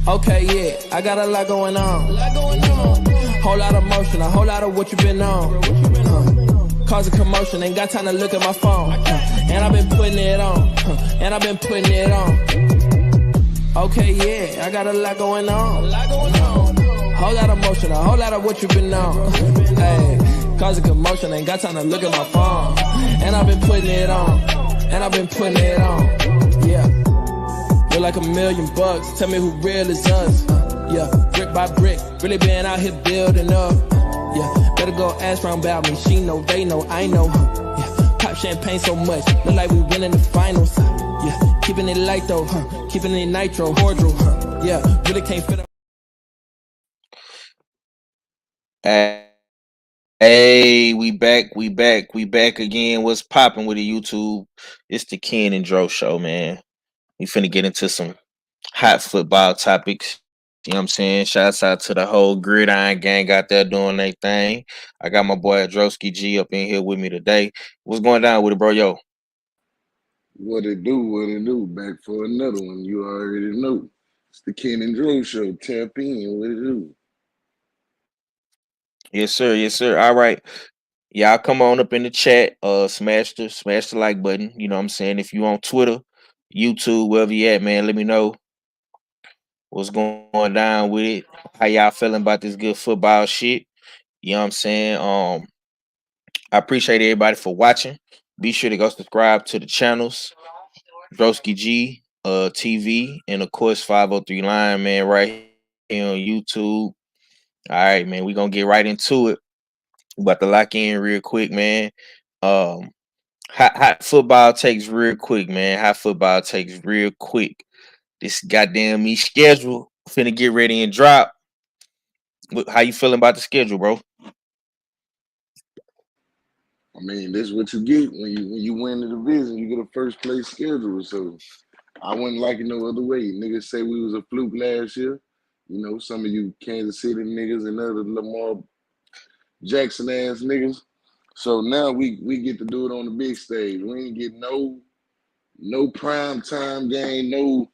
Okay, yeah, I got a lot going on. Whole lot of motion, a whole lot of what you been on. Cause a commotion, ain't got time to look at my phone. And I've been putting it on. And I've been putting it on. Okay, yeah, I got a lot going on. Whole lot of motion, a whole lot of what you been on. Hey, cause a commotion, ain't got time to look at my phone. And I've been putting it on. And I've been putting it on. Yeah. Look like $1 million. Tell me who real is us. Yeah, brick by brick. Really been out here building up. Yeah, better go ask round about me. She know, they know, I know. Yeah, pop champagne so much. Look like we winning the finals. Yeah, keeping it light though. Keeping it nitro, cordial. Yeah, really can't fit up. Hey, we back again. What's popping with the YouTube? It's the Ken and Dro show, man. We finna get into some hot football topics. You know what I'm saying? Shouts out to the whole gridiron gang out there doing their thing. I got my boy Drosky G up in here with me today. What's going down with it, bro? Yo. What it do, back for another one. You already know. It's the Ken and Dro show. Tap in, what it do? Yes, sir. Yes, sir. All right. Y'all come on up in the chat. Smash the like button. You know what I'm saying? If you on Twitter, YouTube, wherever you at, man, let me know what's going down with it. How y'all feeling about this good football shit? You know what I'm saying? I appreciate everybody for watching. Be sure to go subscribe to the channels, Broski G TV, and of course 503 Line Man right here on YouTube. All right, man. We're gonna get right into it. We about to lock in real quick, man. Um hot football takes real quick, man. Hot football takes real quick. This goddamn me schedule finna get ready and drop. How you feeling about the schedule, bro? I mean, this is what you get when you win the division. You get a first place schedule. So I wouldn't like it no other way. Niggas say we was a fluke last year. You know, some of you Kansas City niggas and other Lamar Jackson ass niggas. So now we get to do it on the big stage. We ain't get no prime time game, no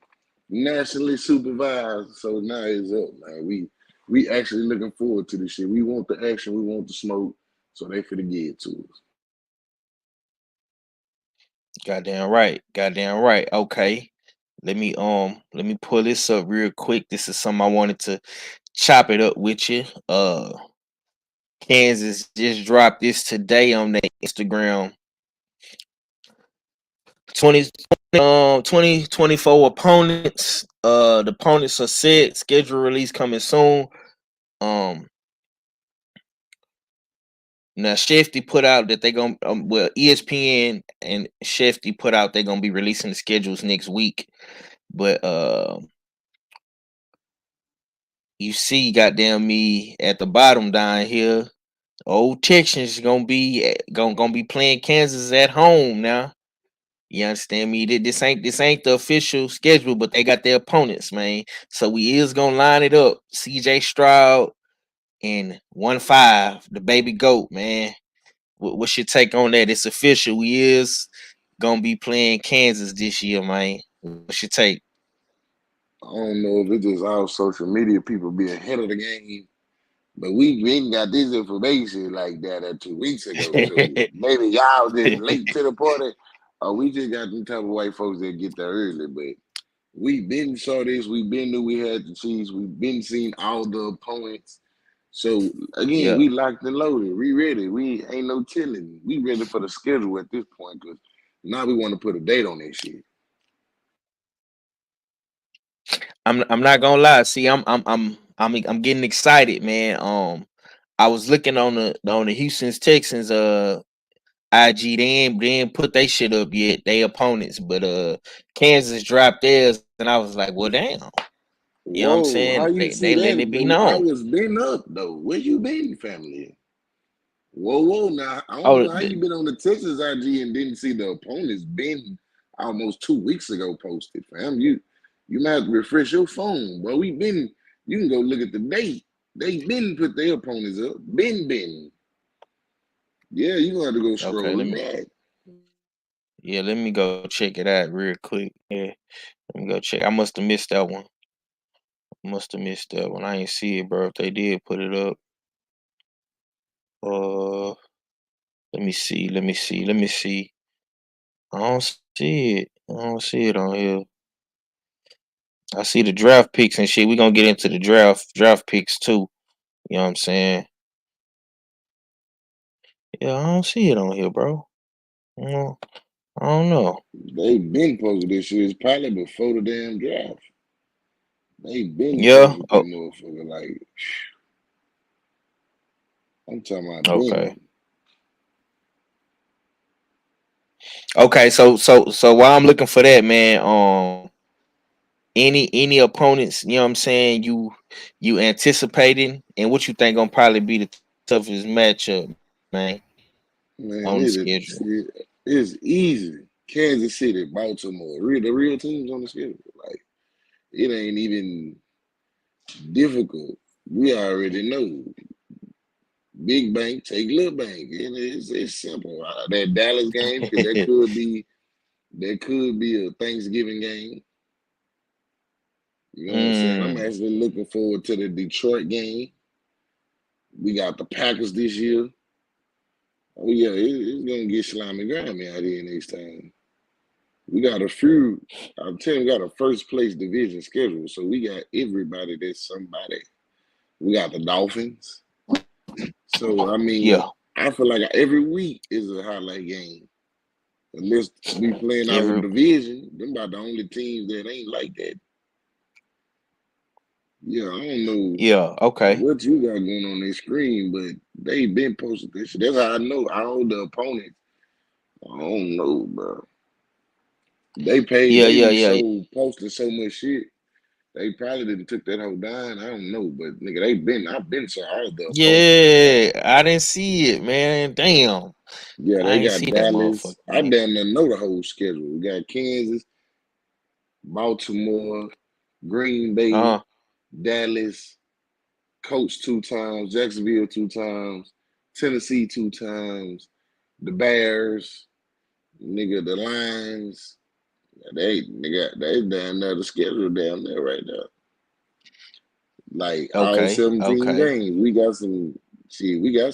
nationally supervised. So now it's up, man. We actually looking forward to this shit. We want the action, we want the smoke, so they finna get it to us. Goddamn right. Goddamn right. Okay. Let me pull this up real quick. This is something I wanted to chop it up with you. Kansas just dropped this today on their Instagram. 20 2024 opponents. The opponents are set. Schedule release coming soon. Um Now Shefty put out that they gonna well ESPN and Shefty put out they're gonna be releasing the schedules next week. But you see, goddamn me at the bottom down here, old Texans gonna be playing Kansas at home now. You understand me? This ain't the official schedule, but they got their opponents, man. So we is gonna line it up. CJ Stroud and 1-5, the baby goat, man. What's your take on that? It's official. We is gonna be playing Kansas this year, man. What's your take? I don't know if it's just our social media people be ahead of the game, but we ain't got this information like that 2 weeks ago. So maybe y'all just late to the party, or we just got them type of white folks that get there early. But we been saw this. We been knew we had the Chiefs. We been seen all the opponents. So again, Yeah. we locked and loaded. We ready. We ain't no chilling. We ready for the schedule at this point because now we want to put a date on this shit. I'm not gonna lie. See, I'm getting excited, man. I was looking on the Houston Texans IG. They ain't put they shit up yet. They opponents, but Kansas dropped theirs, and I was like, well, damn. You know what I'm Whoa, how saying? you see They letting that? it be I known. was been up though. Where you been, family? Whoa. Now I don't Oh, know how you been on the Texas IG and didn't see the opponents been almost 2 weeks ago posted, fam. You might have to refresh your phone, bro. We been. You can go look at the date. They been put their opponents up. Been. Yeah, you gonna have to go okay. scroll back. Let me go check it out real quick. Yeah, let me go check. I must have missed that one. Must have missed that one. I ain't see it, bro. If they did put it up, uh, let me see. Let me see. Let me see. I don't see it. I don't see it on here. I see the draft picks and shit. We gonna get into the draft picks too. You know what I'm saying? Yeah, I don't see it on here, bro. No, I don't know. They been posted this shit. It's probably before the damn draft. They been Yeah. posted that Oh, motherfucker. Like, I'm talking about okay. been. Okay. So while I'm looking for that, man, any opponents, you know what I'm saying, you anticipating and what you think gonna probably be the toughest matchup, man, on the Man, schedule. it's easy. Kansas City, Baltimore, the real teams on the schedule. Like, it ain't even difficult. We already know. Big bank, take little bank. And it's simple. That Dallas game, because that could be a Thanksgiving game. You know what I'm saying? I'm Mm, actually looking forward to the Detroit game. We got the Packers this year. Oh yeah, it's gonna get slimy grimy out here next time. We got a few. I'm telling you, we got a first place division schedule, so we got everybody that's somebody. We got the Dolphins. So I yeah. mean, I feel like every week is a highlight game. Unless we playing our Every division, them about the only teams that ain't like that. Yeah, I don't know yeah. Okay. what you got going on their screen, but they been posting this shit. That's how I know all the opponents. I don't know, bro. Yeah. They Yeah. be Yeah. so posting so much shit. They probably didn't took that whole down. I don't know, but nigga, I've been to all the opponents. Yeah. I didn't see it, man. Damn. Yeah, I they ain't got see that Dallas. motherfucker, I man. damn near know the whole schedule. We got Kansas, Baltimore, Green Bay, Uh. Dallas, Colts 2 times, Jacksonville 2 times, Tennessee 2 times, the Bears, nigga, the Lions. They down there the schedule down there right now. Like all Okay. 17 Okay. games. We got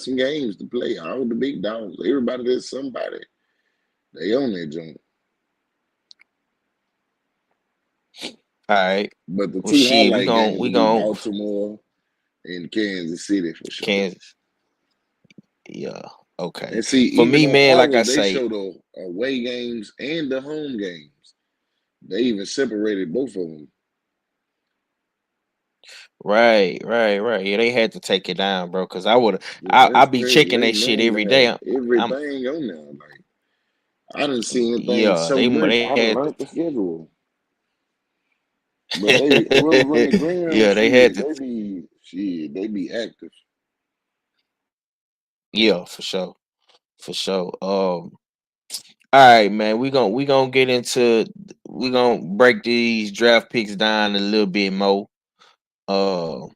some games to play. All the big dogs. Everybody that's somebody. They own that joint. All right. But the Well, two shit. highlight games We will be gon' Baltimore and Kansas City for sure. Kansas. Yeah. Okay. And see, For even me, on man, like I ours, they say, show the away games and the home games. They even separated both of them. right. Yeah, they had to take it down, bro. Cause I would, Yeah, I that's be crazy. checking They that shit man to every day. have I'm everything on there. Like I didn't see anything yeah. so great. They I done had, learned the schedule. But whoever run the ground, yeah, they had shit, to, they be active. yeah, for sure. All right, man. We gonna get into, we gonna break these draft picks down a little bit more. Uh,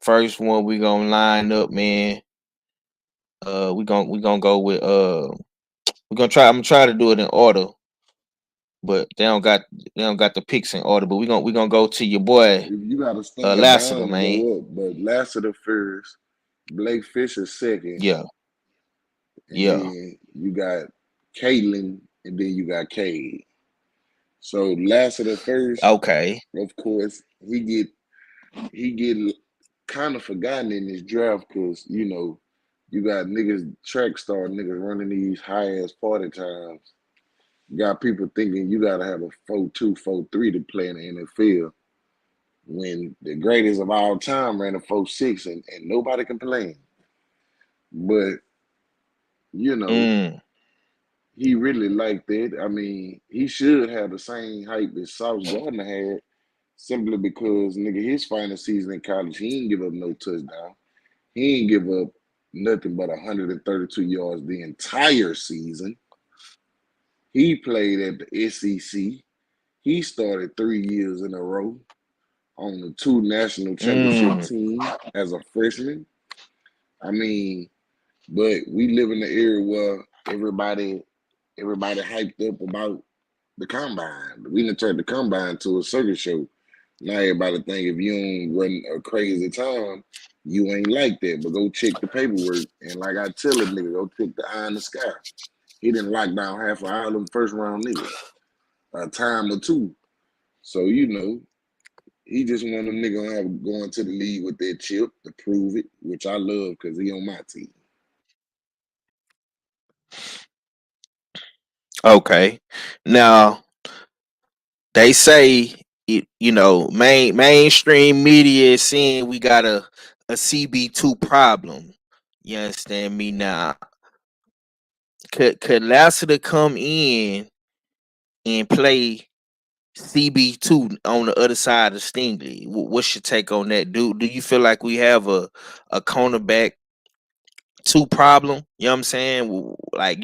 First one we gonna line up, man. We gonna go with we're gonna try. I'm gonna try to do it in order, but they don't got the picks in order. But we gonna go to your boy If you got to start Lassiter, down to man. go up, but Lassiter first, Blake Fisher second, Yeah, and yeah. then you got Caitlin, and then you got Cade. So Lassiter first, Okay. of course, he get kind of forgotten in this draft because you got niggas track star niggas running these high ass party times. You got people thinking you gotta have a 4.2, 4.3 to play in the NFL. When the greatest of all time ran a 4.6 and nobody complained. But you know, Mm. he really liked it. I mean, he should have the same hype that Sauce Gardner had, simply because nigga, his final season in college, he didn't give up no touchdown. He didn't give up nothing but 132 yards the entire season. He played at the SEC. He started 3 years in a row on the two national championship Mm. teams as a freshman. I mean, but we live in the era where everybody hyped up about the combine. We done turned the combine to a circus show. Now everybody think if you don't run a crazy time, you ain't like that. But go check the paperwork. And like I tell a nigga, go check the eye in the sky. He didn't lock down half of all them first round niggas. A time or two. So, he just want a nigga have going to the league with that chip to prove it, which I love because he on my team. Okay. Now they say mainstream media is saying we got a CB2 problem. You understand me now? Could Lassiter come in and play CB2 on the other side of Stingley? What's your take on that? Do you feel like we have a cornerback two problem? You know what I'm saying? Like,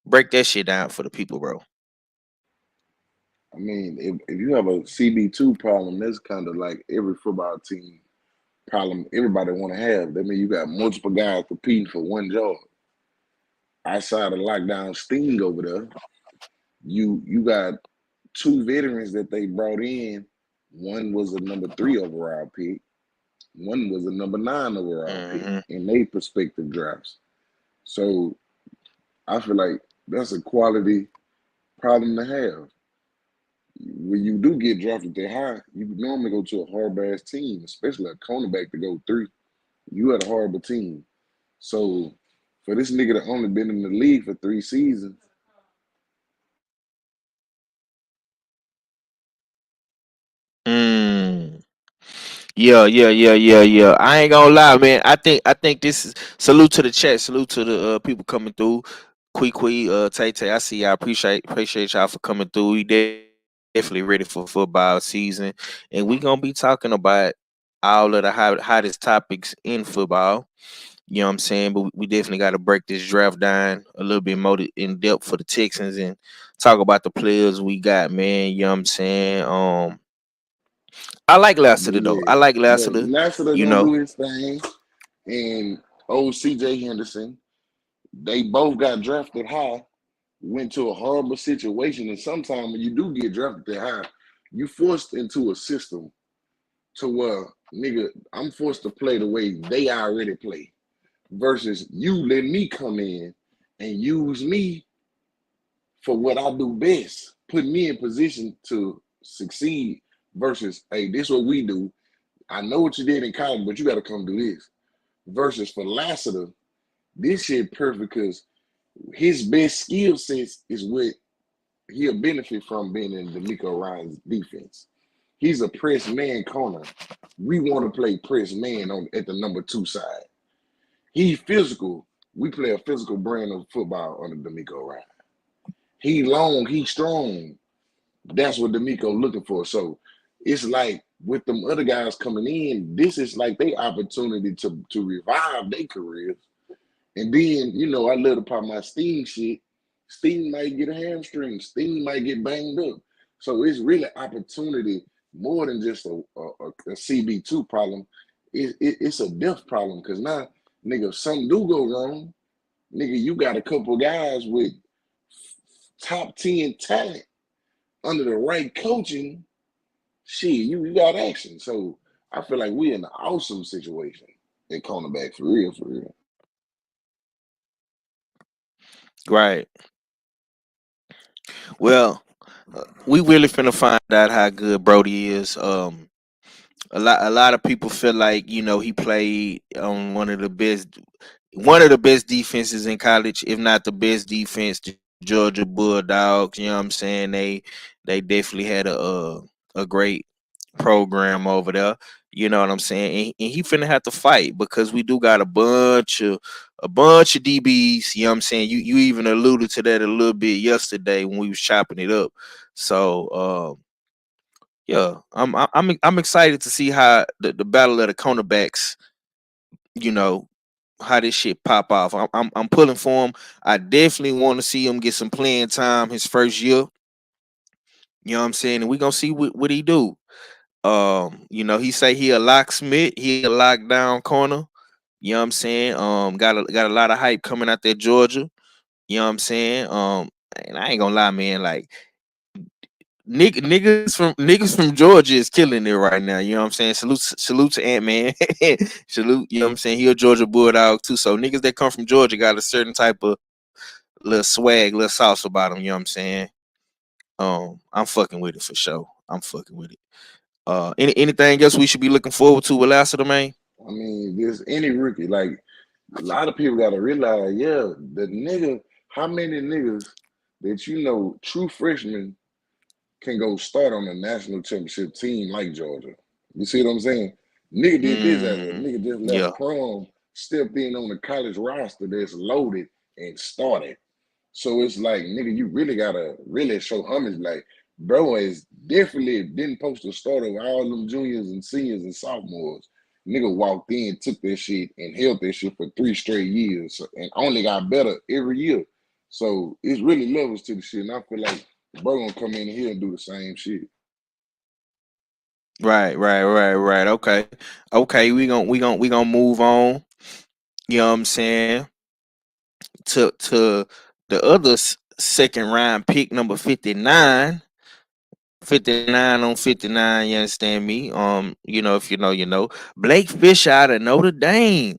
break that shit down for the people, bro. I mean, if you have a CB2 problem, that's kind of like every football team problem everybody want to have. That means you got multiple guys competing for one job. Outside of lockdown Sting over there, you got two veterans that they brought in. One was a number 3 overall pick. One was a number 9 overall pick Hmm. in their prospective drafts. So I feel like that's a quality problem to have. When you do get drafted that high, you normally go to a horrible ass team, especially a cornerback to go 3. You had a horrible team. So for this nigga that only been in the league for 3 seasons, Mm. Yeah. I ain't gonna lie, man. I think this is salute to the chat, salute to the people coming through. Kui, Tay Tay, I see y'all. Appreciate y'all for coming through. We definitely ready for football season, and we gonna be talking about all of the hottest topics in football. You know what I'm saying? But we definitely got to break this draft down a little bit more in depth for the Texans and talk about the players we got, man. You know what I'm saying? I like Lassiter though. I yeah. like But Lassiter. Lassiter You gonna know. do his thing. And old CJ Henderson, they both got drafted high, went to a horrible situation. And sometimes when you do get drafted that high, you forced into a system to where, nigga, I'm forced to play the way they already play. Versus you let me come in and use me for what I do best, put me in position to succeed versus, hey, this is what we do. I know what you did in college, but you got to come do this. Versus for Lassiter, this shit perfect because his best skill sets is what he'll benefit from being in D'Amico Ryan's defense. He's a press man corner. We want to play press man on at the number 2 side. He physical. We play a physical brand of football under D'Amico Ryan. He long, he strong. That's what D'Amico looking for. So it's like with them other guys coming in, this is like their opportunity to revive their careers. And then, I love to pop my Sting shit. Sting might get a hamstring. Sting might get banged up. So it's really opportunity more than just a CB2 problem. It's a depth problem because now, nigga, if something do go wrong, nigga, you got a couple guys with top 10 talent under the right coaching. Shit, you got action. So I feel like we're in an awesome situation at cornerback for real, for real. Right. Well, we really finna find out how good Brody is. A lot of people feel like he played on one of the best defenses in college, if not the best defense, the Georgia Bulldogs. You know what I'm saying? They definitely had a great program over there. You know what I'm saying? And he finna have to fight because we do got a bunch of DBs. You know what I'm saying? You even alluded to that a little bit yesterday when we was chopping it up. So yeah, I'm excited to see how the battle of the cornerbacks, you know, how this shit pop off. I'm pulling for him. I definitely want to see him get some playing time his first year. You know what I'm saying? And we gonna see what he do. He say he a locksmith, he a lockdown corner. You know what I'm saying? Got a lot of hype coming out there, Georgia. You know what I'm saying? And I ain't gonna lie, man. Like niggas from Georgia is killing it right now. You know what I'm saying? Salute to Ant Man. Salute. You know what I'm saying? He a Georgia Bulldog too. So niggas that come from Georgia got a certain type of little swag, little sauce about them. You know what I'm saying? I'm fucking with it for sure. I'm fucking with it. Anything else we should be looking forward to with Lassiter, man? I mean, there's any rookie. Like a lot of people gotta realize, yeah, the nigga, how many niggas that you know, true freshmen can go start on a national championship team like Georgia. You see what I'm saying? Nigga did this as a Mm, nigga just left yeah. prom, stepped in on the college roster that's loaded and started. So it's like, nigga, you really gotta really show homage. Like, bro is definitely didn't post a start over all them juniors and seniors and sophomores. Nigga walked in, took that shit, and held that shit for 3 straight years, and only got better every year. So it's really levels to the shit, and I feel like bro gonna come in here and do the same shit. Right. Okay. We gonna move on. You know what I'm saying? To the other second round pick, number 59. 59 on 59, you understand me? You know, if you know, you know. Blake Fisher out of Notre Dame.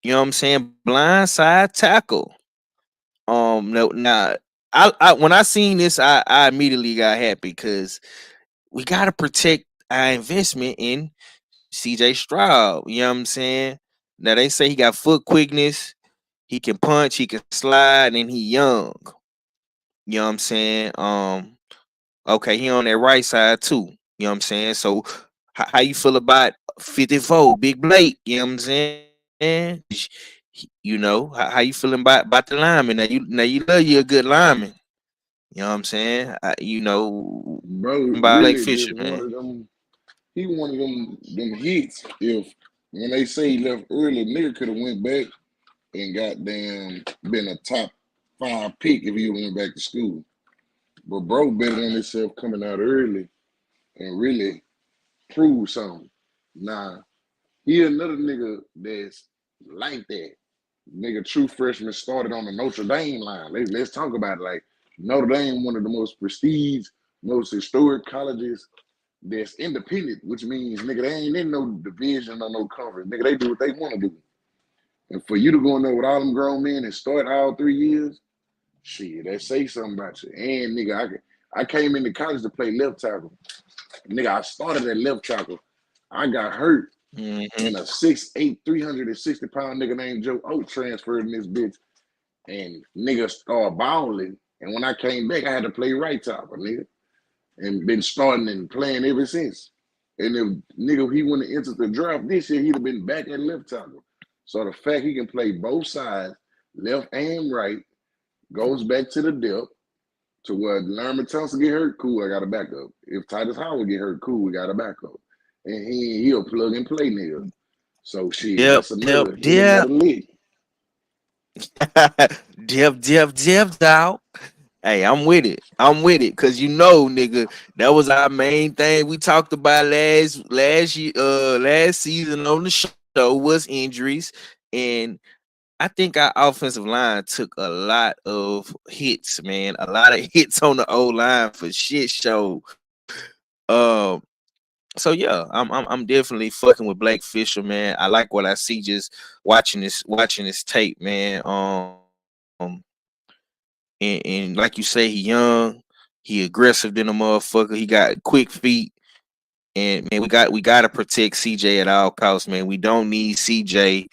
You know what I'm saying? Blindside tackle. No, now I when I seen this, I immediately got happy because we gotta protect our investment in CJ Stroud. You know what I'm saying? Now they say he got foot quickness, he can punch, he can slide, and he young. You know what I'm saying? Okay, he on that right side too. You know what I'm saying? So how you feel about 54, Big Blake? You know what I'm saying? You know, how you feeling about the lineman? Now you love you a good lineman. You know what I'm saying? You know Bro, about Blake really Fisher, just man. one of them. He one of them hits. If when they say he left early, nigga could have went back and goddamn been a top 5 pick if he went back to school. But bro betted on himself coming out early and really prove something. Nah, he another nigga that's like that. Nigga, true freshman started on the Notre Dame line. Let's talk about it. Like Notre Dame, one of the most prestige, most historic colleges that's independent, which means nigga they ain't in no division or no conference. Nigga, they do what they want to do. And for you to go in there with all them grown men and start all 3 years, shit, that say something about you. And nigga, I came into college to play left tackle. Nigga, I started at left tackle. I got hurt, Mm-hmm. and a 6'8", 360-pound nigga named Joe Oak transferred in this bitch, and nigga started balling. And when I came back, I had to play right tackle, nigga, and been starting and playing ever since. And if nigga he wouldn't have entered the draft this year, he'd have been back at left tackle. So the fact he can play both sides, left and right, goes back to the depth to where Lerman Thompson get hurt, cool, I got a backup. If Titus Howard get hurt, cool, we got a backup. And he'll plug and play nigga. So shit, Yep, that's yep, another hit, yep. another lick. Dip, hey, I'm with it. I'm with it. Cause you know, nigga, that was our main thing we talked about last year, last season on the show was injuries. And I think our offensive line took a lot of hits, man. A lot of hits on the O line for shit show. Um, so yeah, I'm definitely fucking with Blake Fisher, man. I like what I see just watching this tape, man. And like you say, he young, he aggressive than a motherfucker. He got quick feet, and man, we gotta protect CJ at all costs, man. We don't need CJ,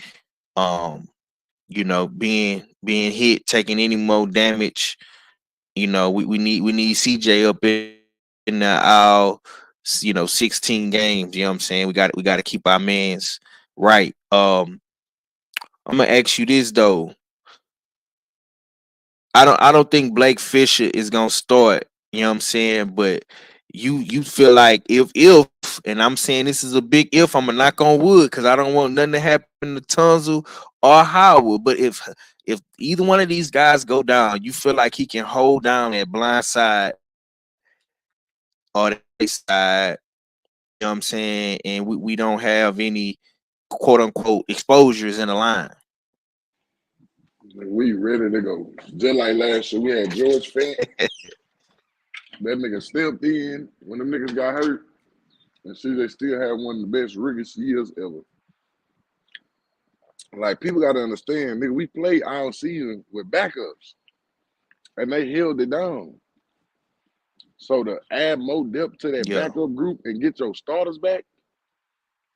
um, being hit, taking any more damage. We need CJ up in all 16 games. You know what I'm saying? We gotta keep our mans right. I'm gonna ask you this though. I don't think Blake Fisher is gonna start. You know what I'm saying? But you feel like if and I'm saying this is a big if. I'm gonna knock on wood because I don't want nothing to happen to Tunzel or Howard. But if either one of these guys go down, you feel like he can hold down that blind side or that right side. You know what I'm saying? And we don't have any quote unquote exposures in the line. We ready to go. Just like last year, we had George Fant. That nigga stepped in when them niggas got hurt, and see, they still had one of the best rookie years ever. Like people got to understand, nigga, we played all season with backups, and they held it down. So to add more depth to that Yeah. backup group and get your starters back,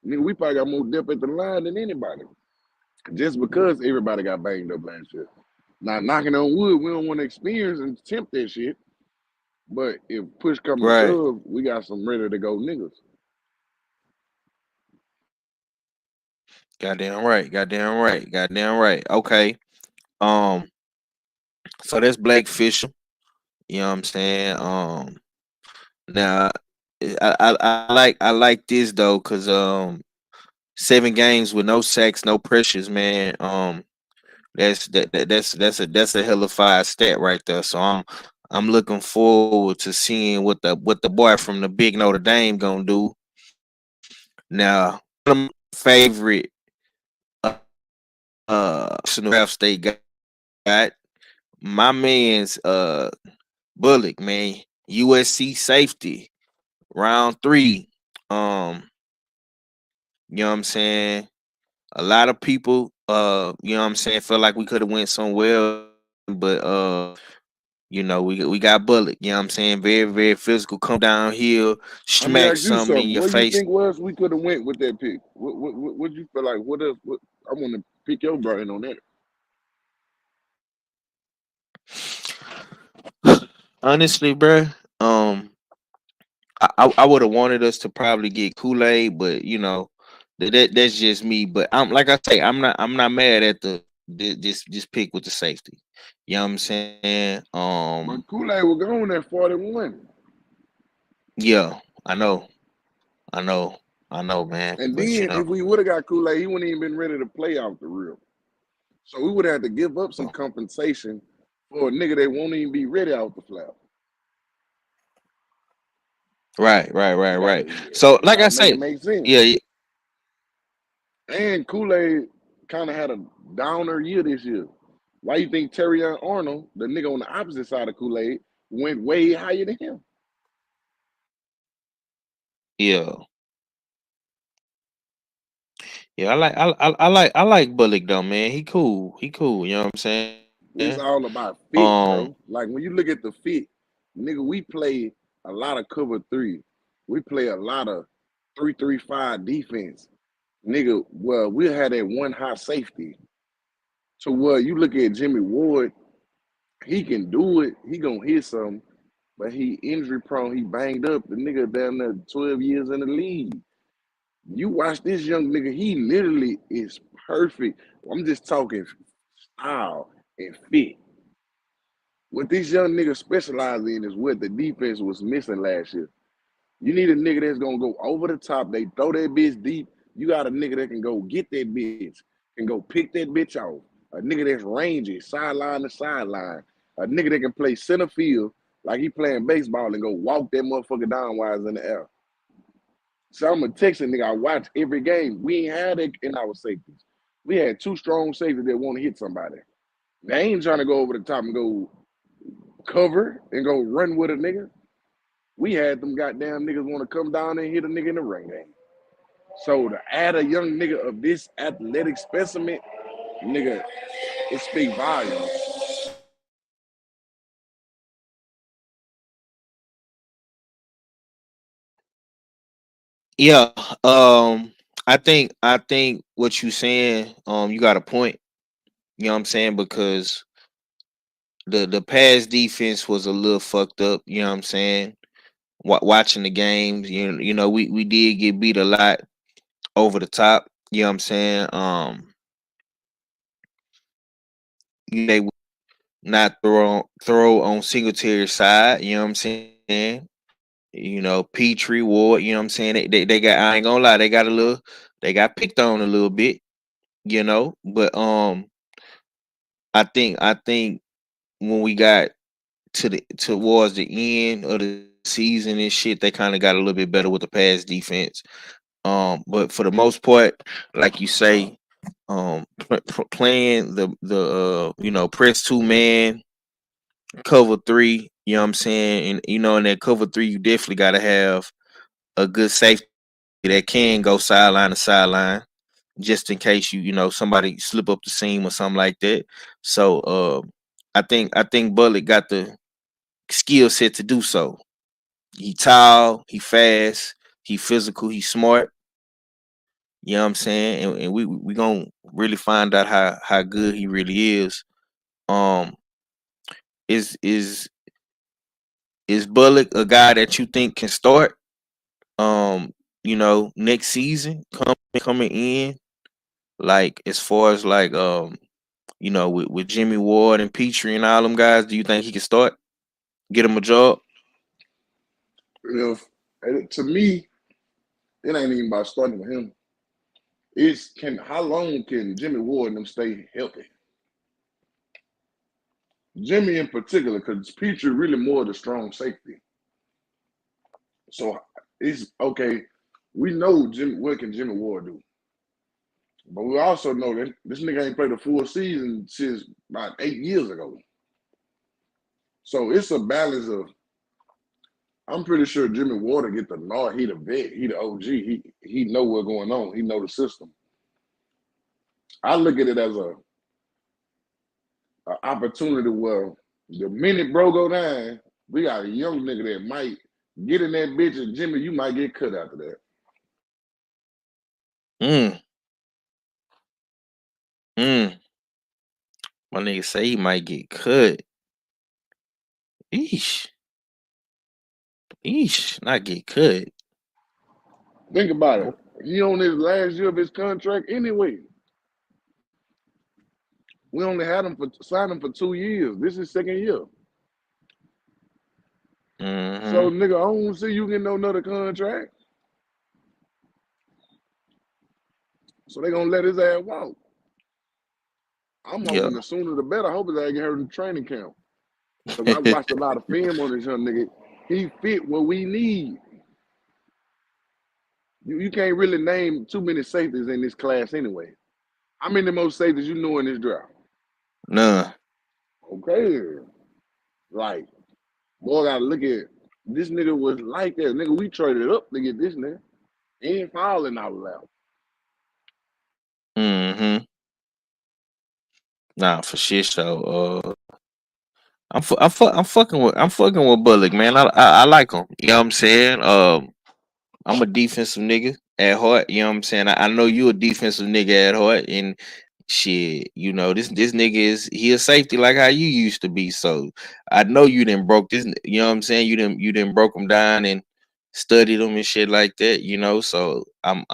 nigga, we probably got more depth at the line than anybody. Just because everybody got banged up last year. Now knocking on wood, we don't want to experience and tempt that shit. But if push come to Right. shove, we got some ready to go niggas. Goddamn right. Goddamn right. Goddamn right. Okay. Um. So that's Black Fisher. You know what I'm saying? Now I like this though, cause 7 games with no sacks, no pressures, man. That's a hell of fire stat right there. So I'm looking forward to seeing what the boy from the big Notre Dame gonna do. Now, one of my favorite draft they got my man's Bullock, man, USC safety, round 3. Um, you know what I'm saying? A lot of people, you know what I'm saying, feel like we could have went somewhere, but we got Bullock. You know what I'm saying? Very, very physical. Come downhill, Let me smack ask you something in something. your What do you face. think was we could have went with that pick? What you feel like? What else? What, I want to pick your brain on that. Honestly, bro, I would have wanted us to probably get Kool-Aid, but that's just me. But I'm like I say, I'm not mad at this pick with the safety. You know what I'm saying? But Kool-Aid was gone at 41. Yeah, I know, I know, I know, man. And But then if we would have got Kool-Aid, he wouldn't even been ready to play off the real. So we would have to give up some compensation for a nigga that won't even be ready out the flap. right, right, right, You right. gotta, So you like I gotta make say, it make sense. yeah, And Kool-Aid kind of had a downer year this year. Why you think Terry Arnold, the nigga on the opposite side of Kool-Aid, went way higher than him? yeah, yeah. I like Bullock though, man. He cool. He cool. You know what I'm saying? It's all about fit, Um, bro. Like when you look at the fit, nigga, we play a lot of cover 3. We play a lot of 3-3-5 defense. Nigga, well, we had that one high safety. So you look at Jimmy Ward, he can do it. He gonna hit something, but he injury prone. He banged up. The nigga down there 12 years in the league. You watch this young nigga. He literally is perfect. I'm just talking style and fit. What these young niggas specialize in is what the defense was missing last year. You need a nigga that's gonna go over the top. They throw that bitch deep. You got a nigga that can go get that bitch, can go pick that bitch off. A nigga that's rangy, sideline to sideline. A nigga that can play center field like he playing baseball and go walk that motherfucker down while it's in the air. So I'm a Texan nigga. I watch every game. We ain't had it in our safeties. We had 2 strong safeties that want to hit somebody. They ain't trying to go over the top and go cover and go run with a nigga. We had them goddamn niggas want to come down and hit a nigga in the ring game. So to add a young nigga of this athletic specimen, nigga, it speak volumes. yeah. I think what you saying, you got a point. You know what I'm saying? Because the pass defense was a little fucked up. You know what I'm saying? Watching the games, we did get beat a lot over the top. You know what I'm saying? They would not throw on Singletary's side. You know what I'm saying? Petrie Ward. You know what I'm saying? They got. I ain't gonna lie. They got picked on a little bit. But I think when we got towards the end of the season and shit, they kind of got a little bit better with the pass defense. But for the most part, like you say, playing the press 2 man, cover three. You know what I'm saying? And in that cover three, you definitely got to have a good safety that can go sideline to sideline, just in case somebody slip up the seam or something like that. So I think Bullock got the skill set to do so. He tall, he fast, he physical, he smart. You know what I'm saying? And we gonna really find out how good he really is. Um, is is is Bullock a guy that you think can start? Next season coming in, like as far as like with Jimmy Ward and Petrie and all them guys, do you think he can start? Get him a job? To me, it ain't even about starting with him. It's how long can Jimmy Ward and them stay healthy? Jimmy in particular, because Petrie really more the strong safety. So it's okay. We know what can Jimmy Ward do, but we also know that this nigga ain't played a full season since about 8 years ago. So it's a balance of. I'm pretty sure Jimmy Ward get the nod. He the vet. He the OG. He know what's going on. He know the system. I look at it as a opportunity where the minute bro go down, we got a young nigga that might get in that bitch, and Jimmy, you might get cut after that. My nigga say he might get cut. Eesh. Not get cut. Think about it. He on his last year of his contract anyway. We only had him signed him for 2 years. This is second year. So nigga, I don't see you getting no another contract. So they gonna let his ass walk. I'm hoping the sooner the better. I hope his ass get hurt in training camp. Because I watched a lot of film on this young nigga. He fit what we need. You can't really name too many safeties in this class anyway. How many more safeties you know in this draft? None. Okay. Like, boy, gotta look at this nigga was like that. Nigga, we traded up to get this nigga. He ain't falling out loud. Nah, for shit. So I'm fucking with Bullock, man. I like him. You know what I'm saying? I'm a defensive nigga at heart. You know what I'm saying? I know you a defensive nigga at heart, and shit, this nigga he a safety like how you used to be. So I know you didn't broke this. You know what I'm saying? You didn't broke him down and studied him and shit like that. So I'm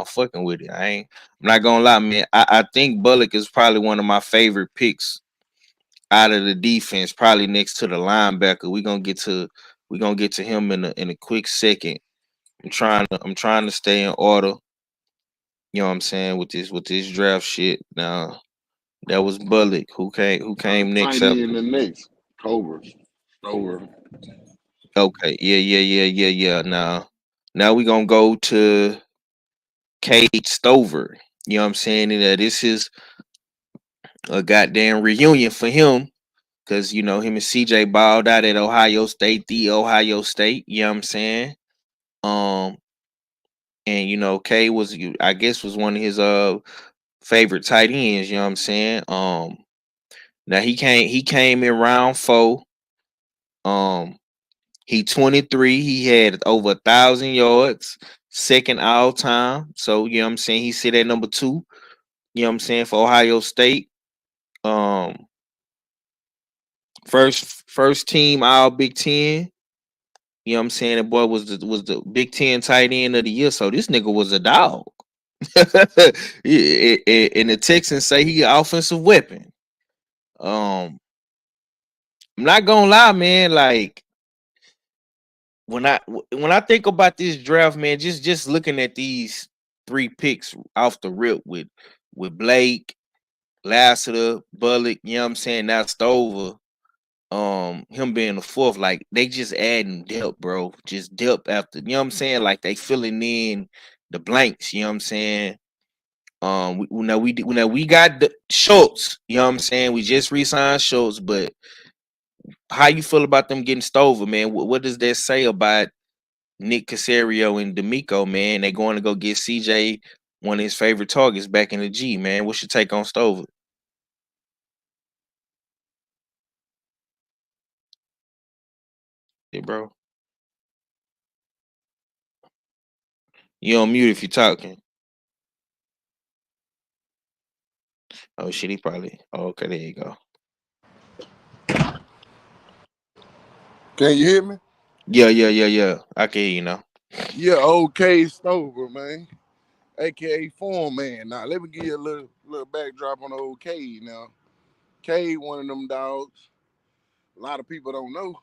fucking with it. I'm not gonna lie, man. I think Bullock is probably one of my favorite picks out of the defense, probably next to the linebacker. We're gonna get to him in a quick second. I'm trying to stay in order. You know what I'm saying, with this draft shit. Now that was Bullock. Who came next Tiny after? in the next. Over. Okay, yeah. Now we gonna go to Cade Stover. You know what I'm saying? And this is a goddamn reunion for him. Cause him and CJ balled out at Ohio State, Ohio State. You know what I'm saying? And K was, I guess, was one of his favorite tight ends. You know what I'm saying? Now he came in round 4. He 23. He had over 1,000 yards, second all time. So you know what I'm saying, he sit at number 2. You know what I'm saying, for Ohio State. First team All Big Ten. You know what I'm saying? The boy was the Big Ten tight end of the year. So this nigga was a dog. And the Texans say he an offensive weapon. I'm not gonna lie, man. Like when I think about this draft, man, just looking at these 3 picks off the rip with Blake, Lassiter, Bullock, you know what I'm saying, now Stover, him being the 4th, like they just adding depth, bro. Just depth after, you know what I'm saying? Like they filling in the blanks, you know what I'm saying? We got the Schultz, you know what I'm saying? We just re-signed Schultz, but how you feel about them getting Stover, man? What does that say about Nick Casario and D'Amico, man? They going to go get CJ, one of his favorite targets, back in the G, man. What's your take on Stover? Yeah, bro. You on mute if you're talking. Oh shit, he probably. Oh, okay, there you go. Can you hear me? Yeah. I can hear you know. Yeah, okay, Stover, man. AKA Form Man. Now let me give you a little backdrop on old K now. K, one of them dogs. A lot of people don't know.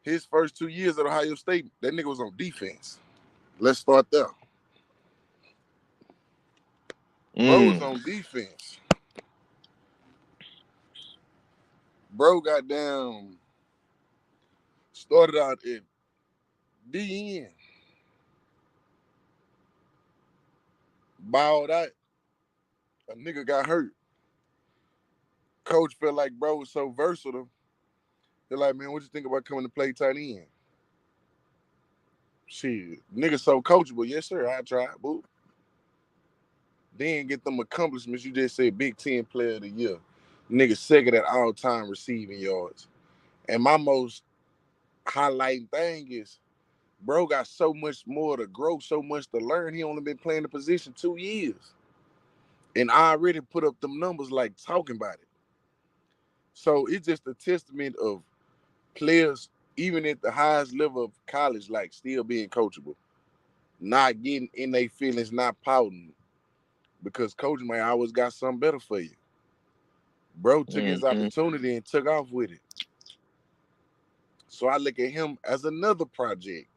His first 2 years at Ohio State, that nigga was on defense. Let's start there. Bro was Mm, on defense. Bro got down, started out at DN, balled out. A nigga got hurt. Coach felt like bro was so versatile. They're like, man, what you think about coming to play tight end? Shit, nigga so coachable. Yes, sir. I tried, boo. Then get them accomplishments. You just said Big Ten Player of the Year. Nigga second at all time receiving yards. And my most highlighting thing is, bro got so much more to grow, so much to learn. He only been playing the position 2 years. And I already put up them numbers like talking about it. So it's just a testament of players, even at the highest level of college, like still being coachable, not getting in their feelings, not pouting. Because coach man always got something better for you. Bro took his mm-hmm. opportunity and took off with it. So I look at him as another project,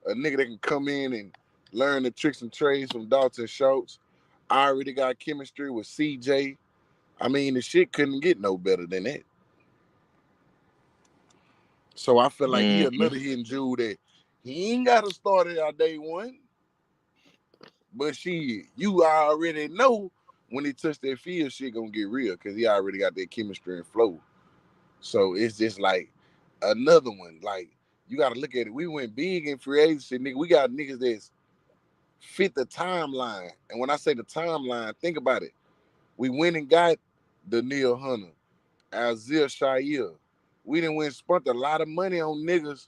a nigga that can come in and learn the tricks and trades from Dalton Schultz. I already got chemistry with CJ. I mean, the shit couldn't get no better than that. So I feel like he Mm-hmm. another hidden jewel that he ain't got to start it out day one. But shit, you already know when he touch that field, shit gonna get real because he already got that chemistry and flow. So it's just like another one. Like you got to look at it. We went big in free agency, nigga. We got niggas that's fit the timeline. And when I say the timeline, think about it. We went and got the Neil Hunter, Azir Shair. We didn't win spent a lot of money on niggas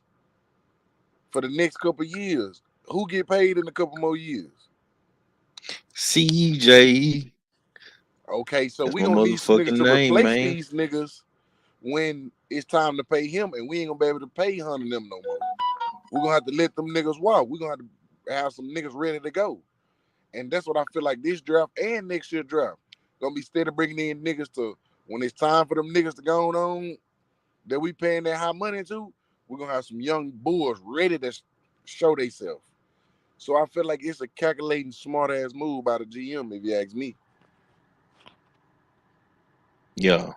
for the next couple years. Who get paid in a couple more years? CJ. Okay, so That's we my gonna need some niggas motherfucking to name, replace man. these niggas when it's time to pay him, and we ain't gonna be able to pay Hunter them no more. We're gonna have to let them niggas walk. We're gonna have to have some niggas ready to go. And that's what I feel like this draft and next year draft. Gonna be steady bringing in niggas to when it's time for them niggas to go on that we paying that high money to, we're gonna have some young bulls ready to show themselves. So I feel like it's a calculating smart ass move by the GM, if you ask me. Yeah.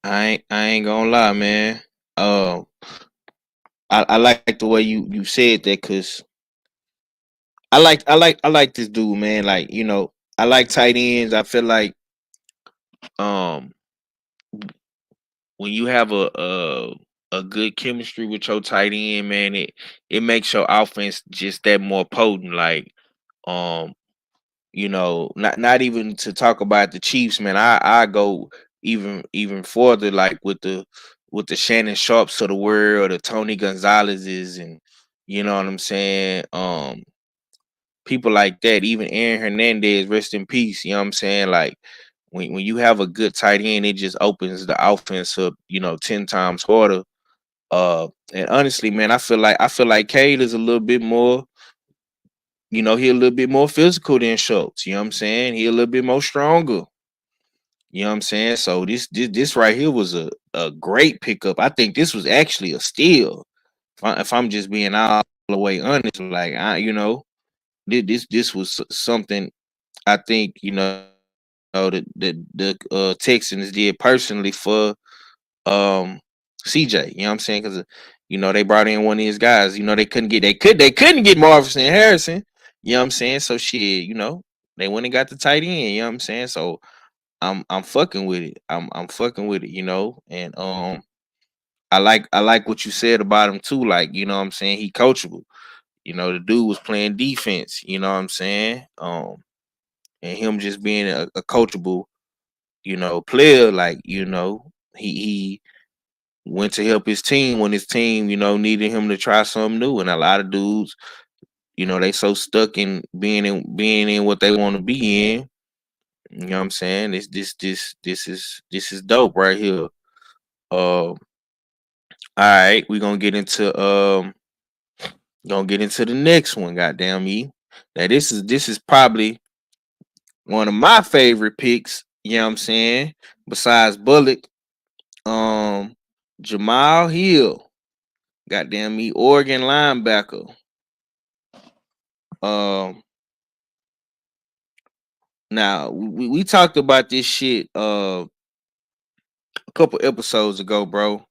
I ain't gonna lie, man. Uh, I like the way you said that because I like this dude, man. Like I like tight ends. I feel like um when you have a good chemistry with your tight end, man, it makes your offense just that more potent. Like um not even to talk about the Chiefs, man. I go even further, like with the Shannon Sharps of the world, the Tony Gonzalez's, and you know what I'm saying. People like that, even Aaron Hernandez, rest in peace. You know what I'm saying? Like when you have a good tight end, it just opens the offense up, 10 times harder. And honestly, man, I feel like Cade is a little bit more, he a little bit more physical than Schultz. You know what I'm saying? He a little bit more stronger. You know what I'm saying? So this right here was a great pickup. I think this was actually a steal. If I'm just being all the way honest, like this was something I think the Texans did personally for CJ. You know what I'm saying? Because they brought in one of these guys. They couldn't get Marvin Harrison. You know what I'm saying? So shit, they went and got the tight end. You know what I'm saying? So I'm fucking with it. I'm fucking with it, and I like what you said about him too. Like, what I'm saying, he coachable. The dude was playing defense, you know what I'm saying? And him just being a coachable, player, like, he went to help his team when his team, needed him to try something new. And a lot of dudes, they so stuck in being in what they want to be in. You know what I'm saying? This is dope right here. All right, we're gonna get into the next one, goddamn me. Now this is probably one of my favorite picks, you know what I'm saying? Besides Bullock, um Jamal Hill, goddamn me, Oregon linebacker. Um Now we talked about this shit a couple episodes ago, bro.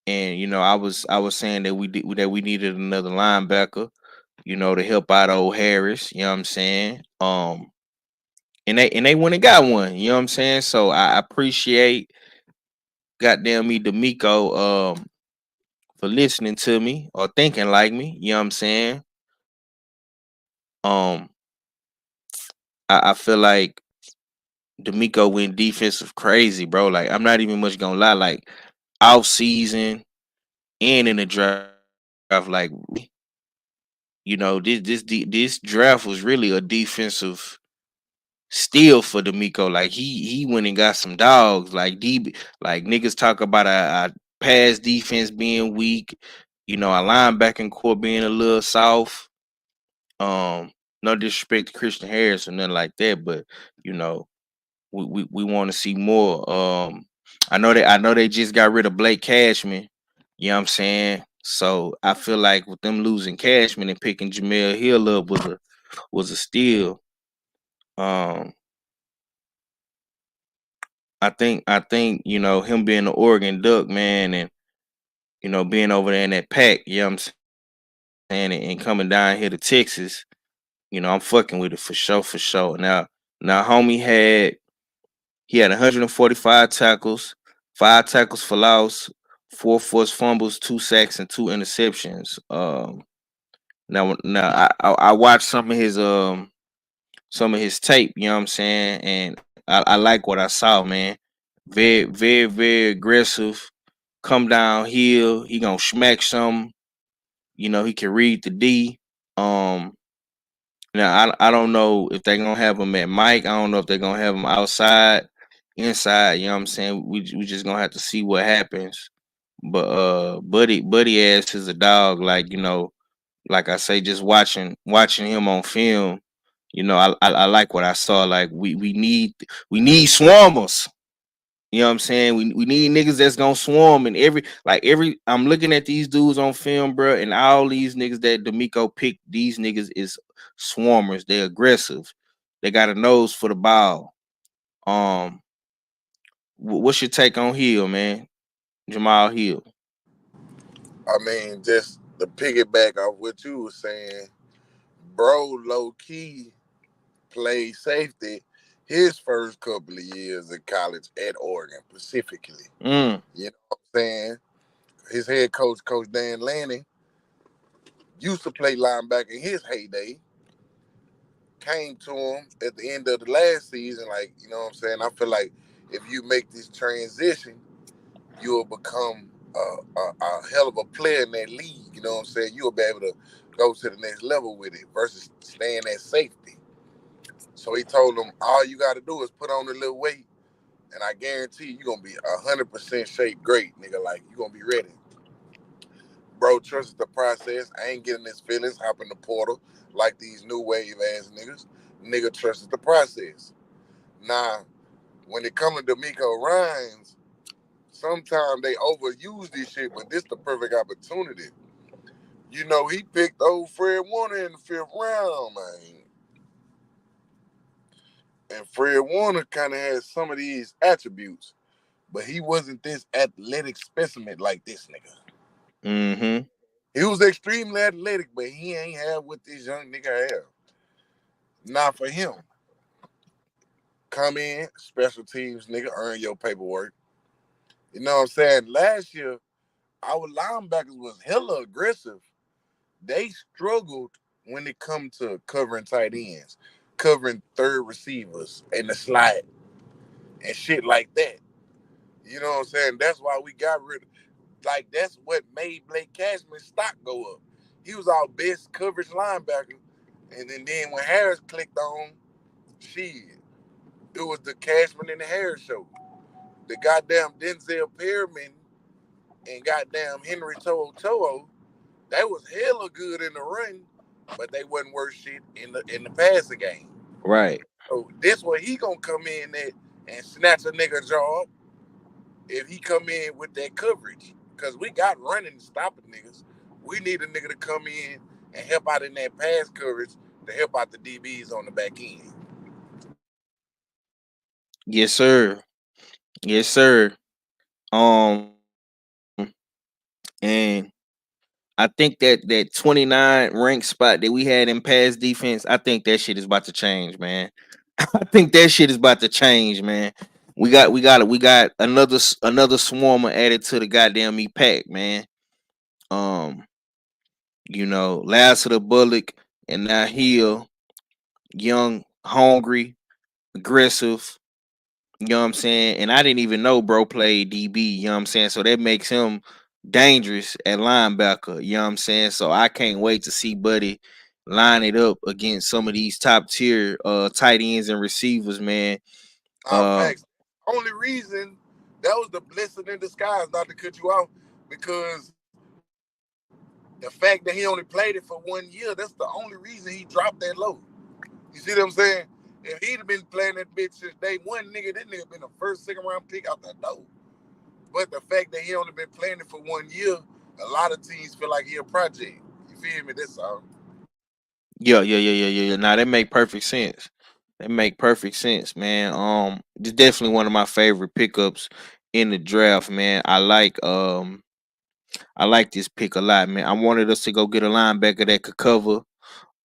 And I was saying that we needed another linebacker, to help out old Harris, you know what I'm saying? And they went and got one, you know what I'm saying? So I appreciate goddamn me D'Amico for listening to me or thinking like me, you know what I'm saying? Um I feel like D'Amico went defensive crazy, bro. Like, I'm not even much gonna lie, like off season and in the draft, like, this draft was really a defensive steal for D'Amico. Like, he went and got some dogs. Like niggas talk about a pass defense being weak, a linebacking core being a little soft. No disrespect to Christian Harris or nothing like that, but you know, we want to see more. I know they just got rid of Blake Cashman. You know what I'm saying? So I feel like with them losing Cashman and picking Jamel Hill up was a steal. Um, I think him being the Oregon Duck, man, and being over there in that pack. You know what I'm saying, and coming down here to Texas. I'm fucking with it for sure, for sure. Now, homie he had 145 tackles, 5 tackles for loss, 4 forced fumbles, 2 sacks, and 2 interceptions. Now I watched some of his tape. You know what I'm saying, and I like what I saw, man. Very, very, very aggressive. Come downhill, he gonna smack some. He can read the D. Um, Now I don't know if they're gonna have him at Mike. I don't know if they're gonna have him outside, inside. You know what I'm saying? We just gonna have to see what happens. But Buddy ass is a dog. Like, like I say, just watching him on film. I like what I saw. Like, we need swarmers. You know what I'm saying? We need niggas that's gonna swarm, and every I'm looking at these dudes on film, bro, and all these niggas that D'Amico picked, these niggas is swarmers. They're aggressive. They got a nose for the ball. Um, what's your take on Hill, man? Jamal Hill. I mean, just to piggyback off what you were saying, bro, low key played safety his first couple of years in college at Oregon, specifically. Mm, You know what I'm saying? His head coach, Coach Dan Lanning, used to play linebacker in his heyday. Came to him at the end of the last season, like, you know what I'm saying? I feel like if you make this transition, you'll become a hell of a player in that league. You know what I'm saying? You'll be able to go to the next level with it versus staying at safety. So he told him, all you got to do is put on a little weight, and I guarantee you're going to be 100% shape great, nigga. Like, you're going to be ready. Bro, trust the process. I ain't getting his feelings, hopping the portal like these new wave ass niggas. Nigga trusts the process. Now, when it comes to D'Amico Ryans, sometimes they overuse this shit, but this the perfect opportunity. He picked old Fred Warner in the 5th round, man. And Fred Warner kind of has some of these attributes, but he wasn't this athletic specimen like this nigga. mm-hmm. He was extremely athletic, but he ain't have what this young nigga have. Not for him. come in, special teams, nigga, earn your paperwork. You know what I'm saying? Last year, our linebackers was hella aggressive. They struggled when it come to covering tight ends, covering third receivers in the slot and shit like that. You know what I'm saying? That's why we got rid of, like, that's what made Blake Cashman's stock go up. He was our best coverage linebacker. And then when Harris clicked on, shit, it was the Cashman and the Harris show. The goddamn Denzel Perryman and goddamn Henry Toho, they was hella good in the run, but they wasn't worth shit in the passing game. Right. So this where he gonna come in at and snatch a nigga job if he come in with that coverage. Cause we got running stopping niggas. We need a nigga to come in and help out in that pass coverage to help out the DBs on the back end. Yes, sir. Yes, sir. And I think that 29 rank spot that we had in pass defense, I think that shit is about to change, man. I think that shit is about to change, man. We got another swarmer added to the goddamn me pack, man. Um, last of the Bullock and now Hill, young, hungry, aggressive. You know what I'm saying? And I didn't even know bro played DB, you know what I'm saying? So that makes him dangerous at linebacker, you know what I'm saying? So I can't wait to see Buddy line it up against some of these top tier tight ends and receivers, man. Our Uh facts. Only reason that was the blessing in disguise, not to cut you off, because the fact that he only played it for 1 year, that's the only reason he dropped that low. You see what I'm saying? If he'd have been playing that bitch since day one, nigga, that nigga been a first, second round pick out the door. But the fact that he only been playing it for 1 year, a lot of teams feel like he a project. You feel me? That's all. yeah. Nah, that make perfect sense. That make perfect sense, man. It's definitely one of my favorite pickups in the draft, man. I like this pick a lot, man. I wanted us to go get a linebacker that could cover.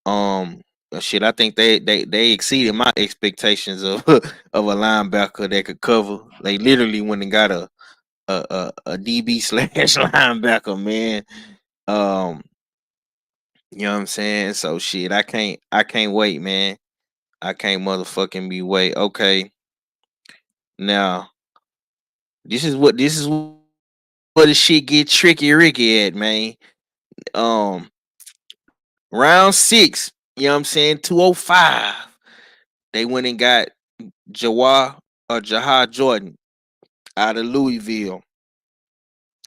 Um, shit, I think they exceeded my expectations of of a linebacker that could cover. They literally went and got a DB slash linebacker, man. Um, you know what I'm saying? So shit, I can't wait, man. I can't motherfucking be wait. Okay, now this is where the shit get tricky Ricky at, man. Um, round six, you know what I'm saying? 205. They went and got Jahad Jordan out of Louisville.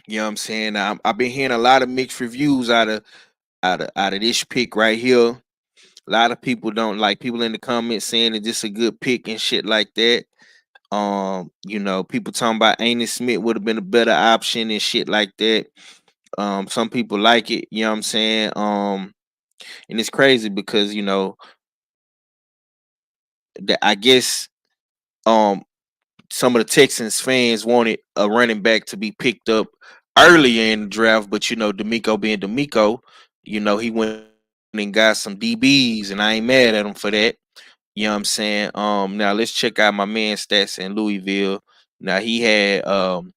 You know what I'm saying? I've been hearing a lot of mixed reviews out of this pick right here. A lot of people don't like people in the comments saying that this is a good pick and shit like that. People talking about Amos Smith would have been a better option and shit like that. Some people like it, you know what I'm saying? And it's crazy because that I guess um some of the Texans fans wanted a running back to be picked up earlier in the draft, but D'Amico being D'Amico, he went and got some DBs, and I ain't mad at him for that. You know what I'm saying? Now let's check out my man stats in Louisville. Now he had and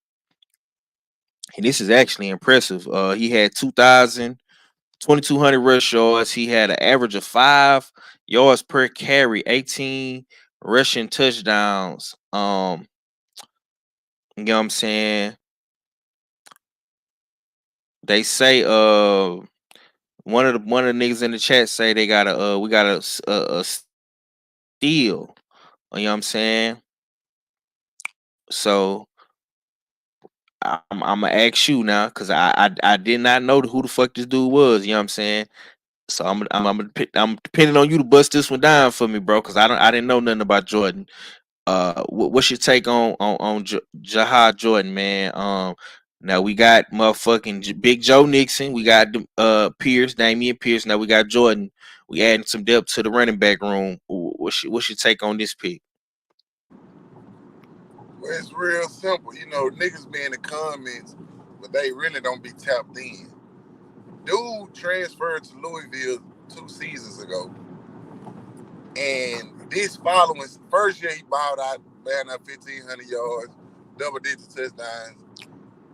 this is actually impressive. He had 2,200 rush yards. He had an average of 5 yards per carry, 18 rushing touchdowns. You know what I'm saying? They say one of the niggas in the chat say they got we got a steal. You know what I'm saying? So I'm gonna ask you now because I did not know who the fuck this dude was. You know what I'm saying? So I'm depending on you to bust this one down for me, bro, because I didn't know nothing about Jordan. What's your take on Jahad Jordan, man? Now we got motherfucking Big Joe Nixon. We got Pierce, Damian Pierce. Now we got Jordan. We adding some depth to the running back room. What's your take on this pick? Well, it's real simple. Niggas be in the comments, but they really don't be tapped in. Dude transferred to Louisville 2 seasons ago. And This following first year he balled out, ran up 1,500 yards, double digit touchdowns.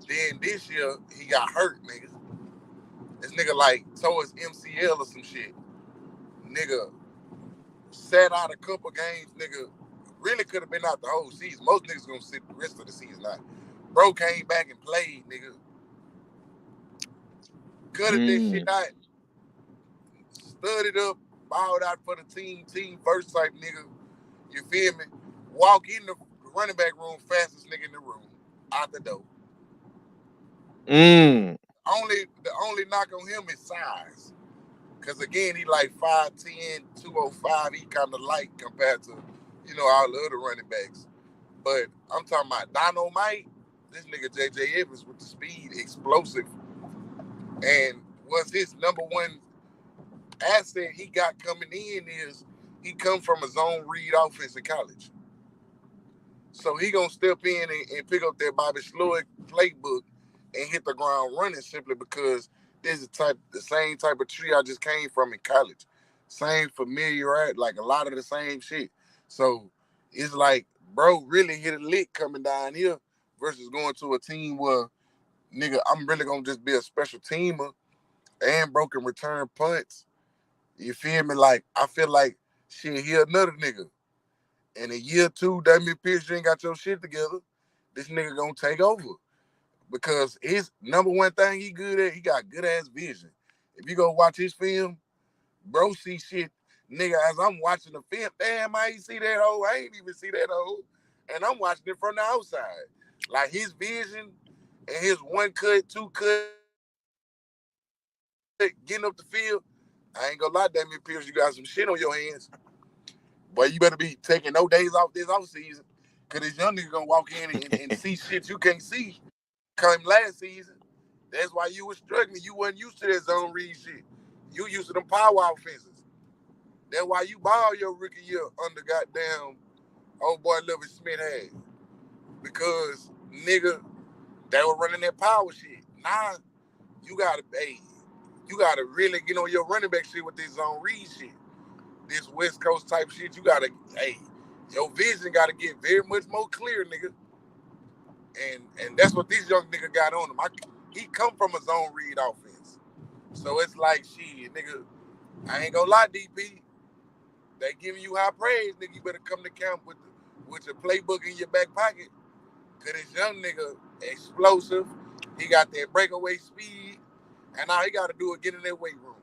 Then this year he got hurt, nigga. This nigga like tore his MCL or some shit. Nigga sat out a couple games, nigga. Really could have been out the whole season. Most niggas gonna sit the rest of the season out. Bro came back and played, nigga. Cutted this shit out, studied up, balled out for the team first type nigga. You feel me? Walk in the running back room, fastest nigga in the room, out the door. The only knock on him is size. Cause again, he like 5'10", 205. He kind of light compared to, all the other running backs. But I'm talking about Dynamite. This nigga J.J. Evans with the speed, explosive. And what's his number one asset he got coming in is he come from a zone read offense in college. So he gonna step in and pick up that Bobby Sloyd playbook and hit the ground running simply because this is the same type of tree I just came from in college. Same familiar, right? Like a lot of the same shit. So it's like, bro, really hit a lick coming down here versus going to a team where, nigga, I'm really gonna just be a special teamer and bro can return punts. You feel me? Like, I feel like shit, he another nigga. In a year or two, Damian Pierce, you ain't got your shit together. This nigga gonna take over. Because his number one thing he good at, he got good ass vision. If you go watch his film, bro see shit, nigga, as I'm watching the film, damn, I ain't see that hole. I ain't even see that hole. And I'm watching it from the outside. Like his vision and his one cut, two cut, getting up the field, I ain't gonna lie, Damian Pierce, you got some shit on your hands. Boy, you better be taking no days off this off season. Cause this young nigga gonna walk in and see shit you can't see. Come last season, that's why you was struggling. You wasn't used to that zone read shit. You used to them power offenses. That's why you ball your rookie year under goddamn old boy Lovie Smith had. Because, nigga, they were running that power shit. Now, you gotta really get on your running back shit with this zone read shit. This West Coast type shit, you gotta, your vision gotta get very much more clear, nigga. And that's what this young nigga got on him. He come from a zone read offense. So it's like, shit, nigga, I ain't gonna lie, DP. They giving you high praise, nigga. You better come to camp with your playbook in your back pocket. Cause this young nigga, explosive. He got that breakaway speed. And all he gotta do is get in that weight room.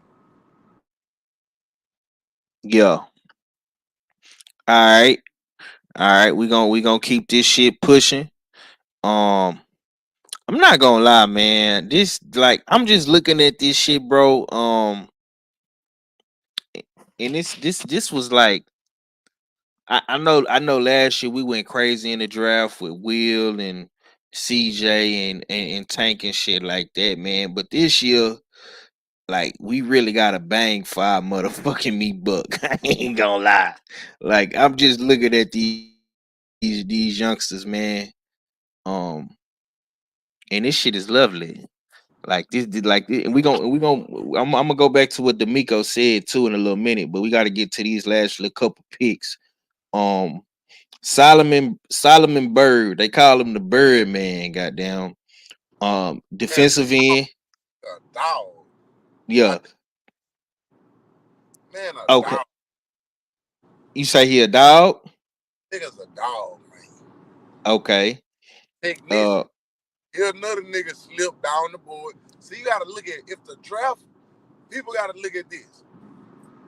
Yeah. All right. All right. We gonna keep this shit pushing. I'm not gonna lie, man. This like I'm just looking at this shit, bro. And this was like I know last year we went crazy in the draft with Will and CJ and Tank and shit like that, man. But this year, like, we really got a bang for our motherfucking me buck. I ain't gonna lie. Like, I'm just looking at these youngsters, man. Um, and this shit is lovely. Like and I'm gonna go back to what D'Amico said too in a little minute, but we got to get to these last little couple picks. Um, Solomon Bird, they call him the Bird Man. Goddamn. Man, Defensive end. a dog. Yeah. Man, a Okay. dog. You say he a dog? Nigga's a dog, man. Okay. Technician. Here another nigga slipped down the board. So you gotta look at if the draft, people gotta look at this.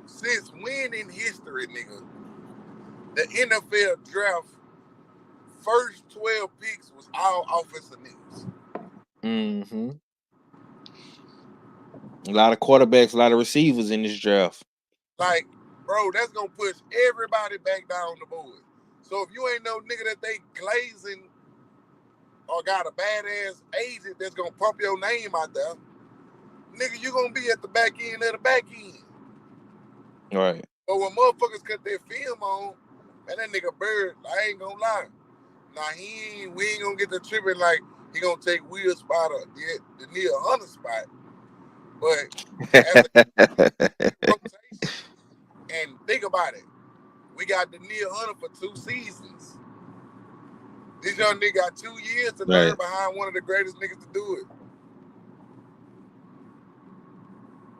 Since when in history, nigga, the NFL draft first 12 picks was all offensive niggas. Mm-hmm. A lot of quarterbacks, a lot of receivers in this draft. Like, bro, that's gonna push everybody back down the board. So if you ain't no nigga that they glazing or got a badass agent that's gonna pump your name out there, nigga, you gonna be at the back end of the back end. Right. But when motherfuckers cut their film on, man, that nigga Bird, I ain't gonna lie. Now we ain't gonna get the tripping like he gonna take Will's spot or the Neil Hunter spot. But as a rotation, and think about it, We got Daniil Hunter for 2 seasons. This young nigga got 2 years to learn behind one of the greatest niggas to do it.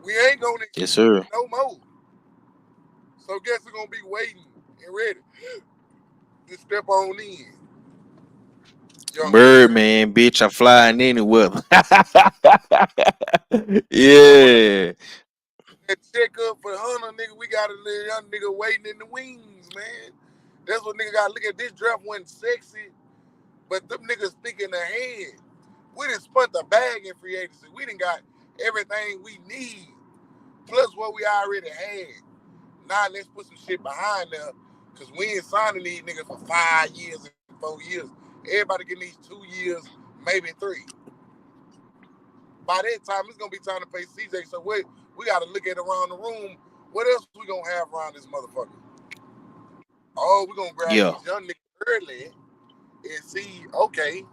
We ain't gonna yes, sir. no more. So guess we're gonna be waiting and ready to step on in. Birdman, bitch, I'm flying anywhere. Yeah. That check up for Hunter, nigga, we got a little young nigga waiting in the wings, man. That's what nigga gotta look at. This draft wasn't sexy, but them niggas think in their head. We done spent the bag in free agency. We done got everything we need, plus what we already had. Now let's put some shit behind there, because we ain't signing these niggas for 5 years and 4 years. Everybody getting these 2 years, maybe 3. By that time, it's gonna be time to pay CJ. So we gotta look at around the room. What else we gonna have around this motherfucker? Oh, we gonna grab these young niggas early and see, okay,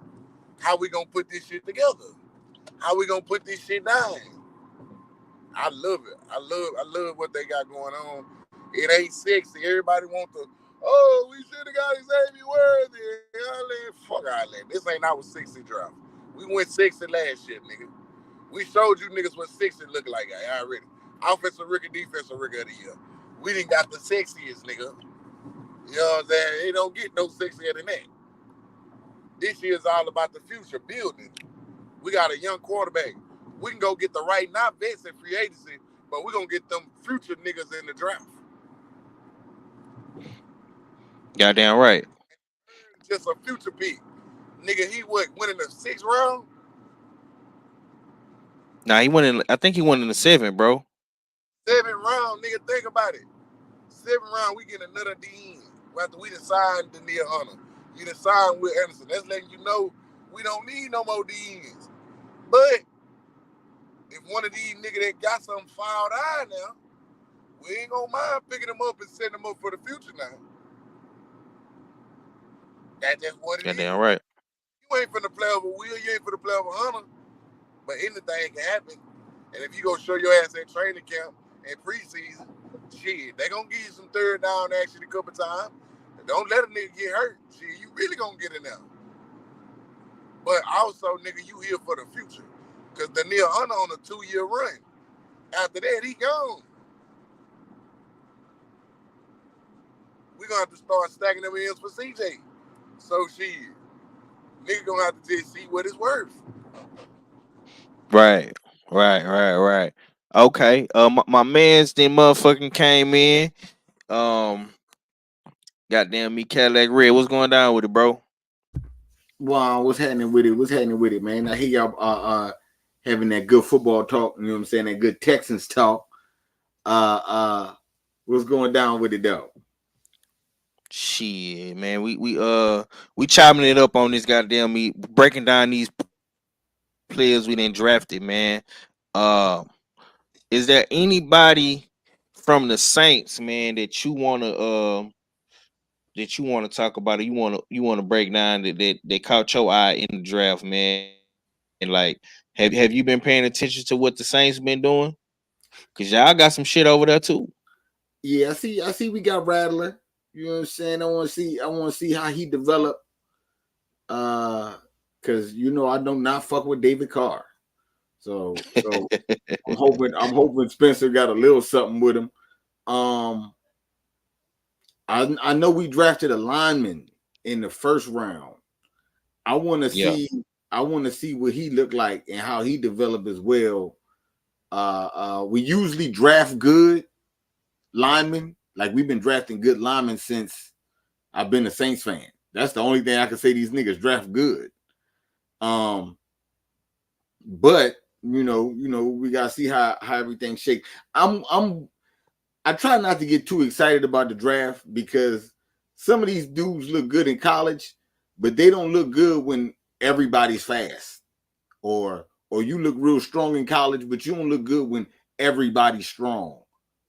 how we gonna put this shit together? How we gonna put this shit down? I love it. I love what they got going on. It ain't sexy. Everybody want to, oh, we should have got Xavier Worthy. Fuck all that. This ain't our 60 draft. We went 60 last year, nigga. We showed you niggas what 60 look like already. Offensive rookie, defensive rookie of the year. We didn't got the sexiest, nigga. You know what I'm saying? It don't get no sexier than that. This year is all about the future, building. We got a young quarterback. We can go get the right, not vets in free agency, but we're going to get them future niggas in the draft. Goddamn right. Just a future pick. Nigga, he went in the 6th round? Nah, he went in, I think he went in the 7th, bro. 7th round, nigga, think about it. 7th round, we get another DN. After we done signed Daniil Hunter. You done signed Will Anderson. That's letting you know we don't need no more DNs. But if one of these niggas that got something filed out now, we ain't gonna mind picking them up and setting them up for the future now. That's just what it is. Goddamn right. You ain't finna play over Will, you ain't finna play over Hunter. But anything can happen. And if you go show your ass at training camp and preseason, shit, they gonna give you some third down action a couple times. Don't let a nigga get hurt. Shit, you really gonna get in there. But also, nigga, you here for the future. Because Daniil Hunter on a 2-year run. After that, he gone. We gonna have to start stacking them ends for CJ. So shit, nigga gonna have to just see what it's worth. Right. Okay. My man's then motherfucking came in. Goddamn me, Cadillac Red. What's going down with it, bro? Wow, what's happening with it, man? I hear y'all having that good football talk, you know what I'm saying? That good Texans talk. What's going down with it though? Shit, man. We chopping it up on this goddamn me, breaking down these players we didn't drafted, man. Is there anybody from the Saints, man, that you wanna talk about, or you wanna break down that caught your eye in the draft, man? And like, have you been paying attention to what the Saints been doing? Cause y'all got some shit over there too. Yeah, I see we got Rattler. You know what I'm saying? I want to see how he developed. Cause you know I do not fuck with David Carr. So I'm hoping Spencer got a little something with him. I know we drafted a lineman in the 1st round. I want to see what he looked like and how he developed as well. We usually draft good linemen. Like we've been drafting good linemen since I've been a Saints fan. That's the only thing I can say these niggas draft good. But you know, we gotta see how everything shakes. I try not to get too excited about the draft because some of these dudes look good in college, but they don't look good when everybody's fast. Or you look real strong in college, but you don't look good when everybody's strong.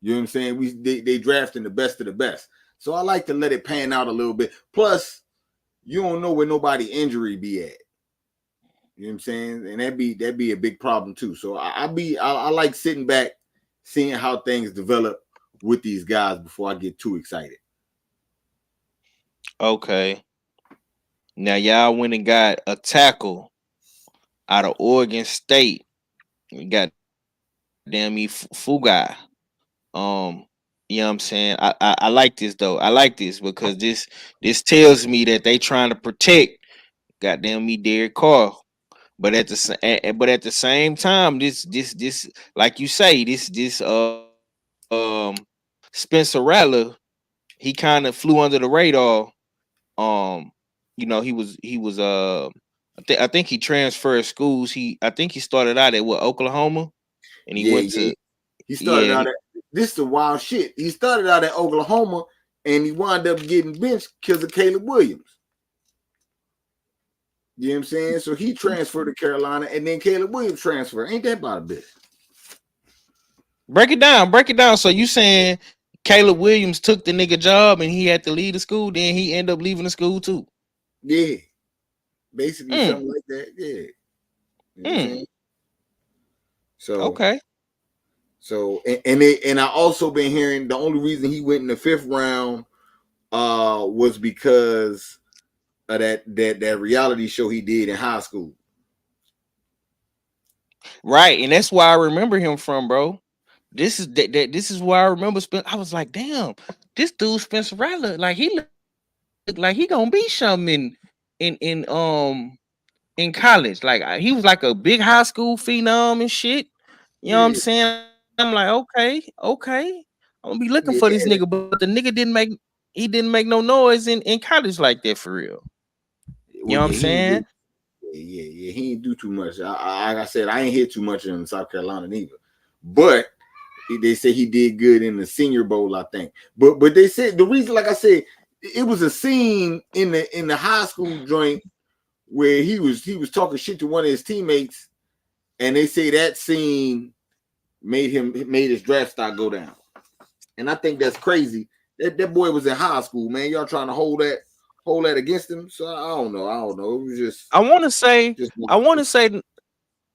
You know what I'm saying? They drafting the best of the best. So I like to let it pan out a little bit. Plus, you don't know where nobody injury be at. You know what I'm saying? And that'd be a big problem too. So I like sitting back, seeing how things develop with these guys before I get too excited. Okay. Now y'all went and got a tackle out of Oregon State. You got damn me Fugai. You know what I'm saying? I like this though. I like this because this tells me that they trying to protect goddamn me Derek Carr. But but at the same time, this like you say, Spencer Rattler, he kind of flew under the radar. Um, I think he transferred schools. I think he started out at what, Oklahoma, and he Yeah, went yeah. to He started yeah, out at this is the wild shit. He started out at Oklahoma and he wound up getting benched because of Caleb Williams. You know what I'm saying? So he transferred to Carolina and then Caleb Williams transferred. Ain't that about a bit? break it down, break it down. So you saying Caleb Williams took the nigga job and he had to leave the school, then he ended up leaving the school too. Yeah. Basically Mm, something like that. Yeah. You know what I'm mm, saying? So okay. and I also been hearing the only reason he went in the 5th round was because of that reality show he did in high school. Right, and that's why I remember him from, bro. This is why I remember. I was like, damn, this dude Spencer Rattler, like he look like he gonna be something in college. Like he was like a big high school phenom and shit. You know what I'm Yeah, saying? I'm like, okay, I'm gonna be looking for this nigga, yeah. but the nigga didn't make no noise in college like that for real. You know what Well, I'm yeah, he ain't saying? do. Yeah. He ain't do too much. Like I said, I ain't hear too much in South Carolina neither. But they say he did good in the Senior Bowl, I think. But they said the reason, like I said, it was a scene in the high school joint where he was talking shit to one of his teammates, and they say that scene made his draft stock go down. And I think that's crazy. That boy was in high school, man. Y'all trying to hold that against him. So I don't know. It was I want to say, just I want to say,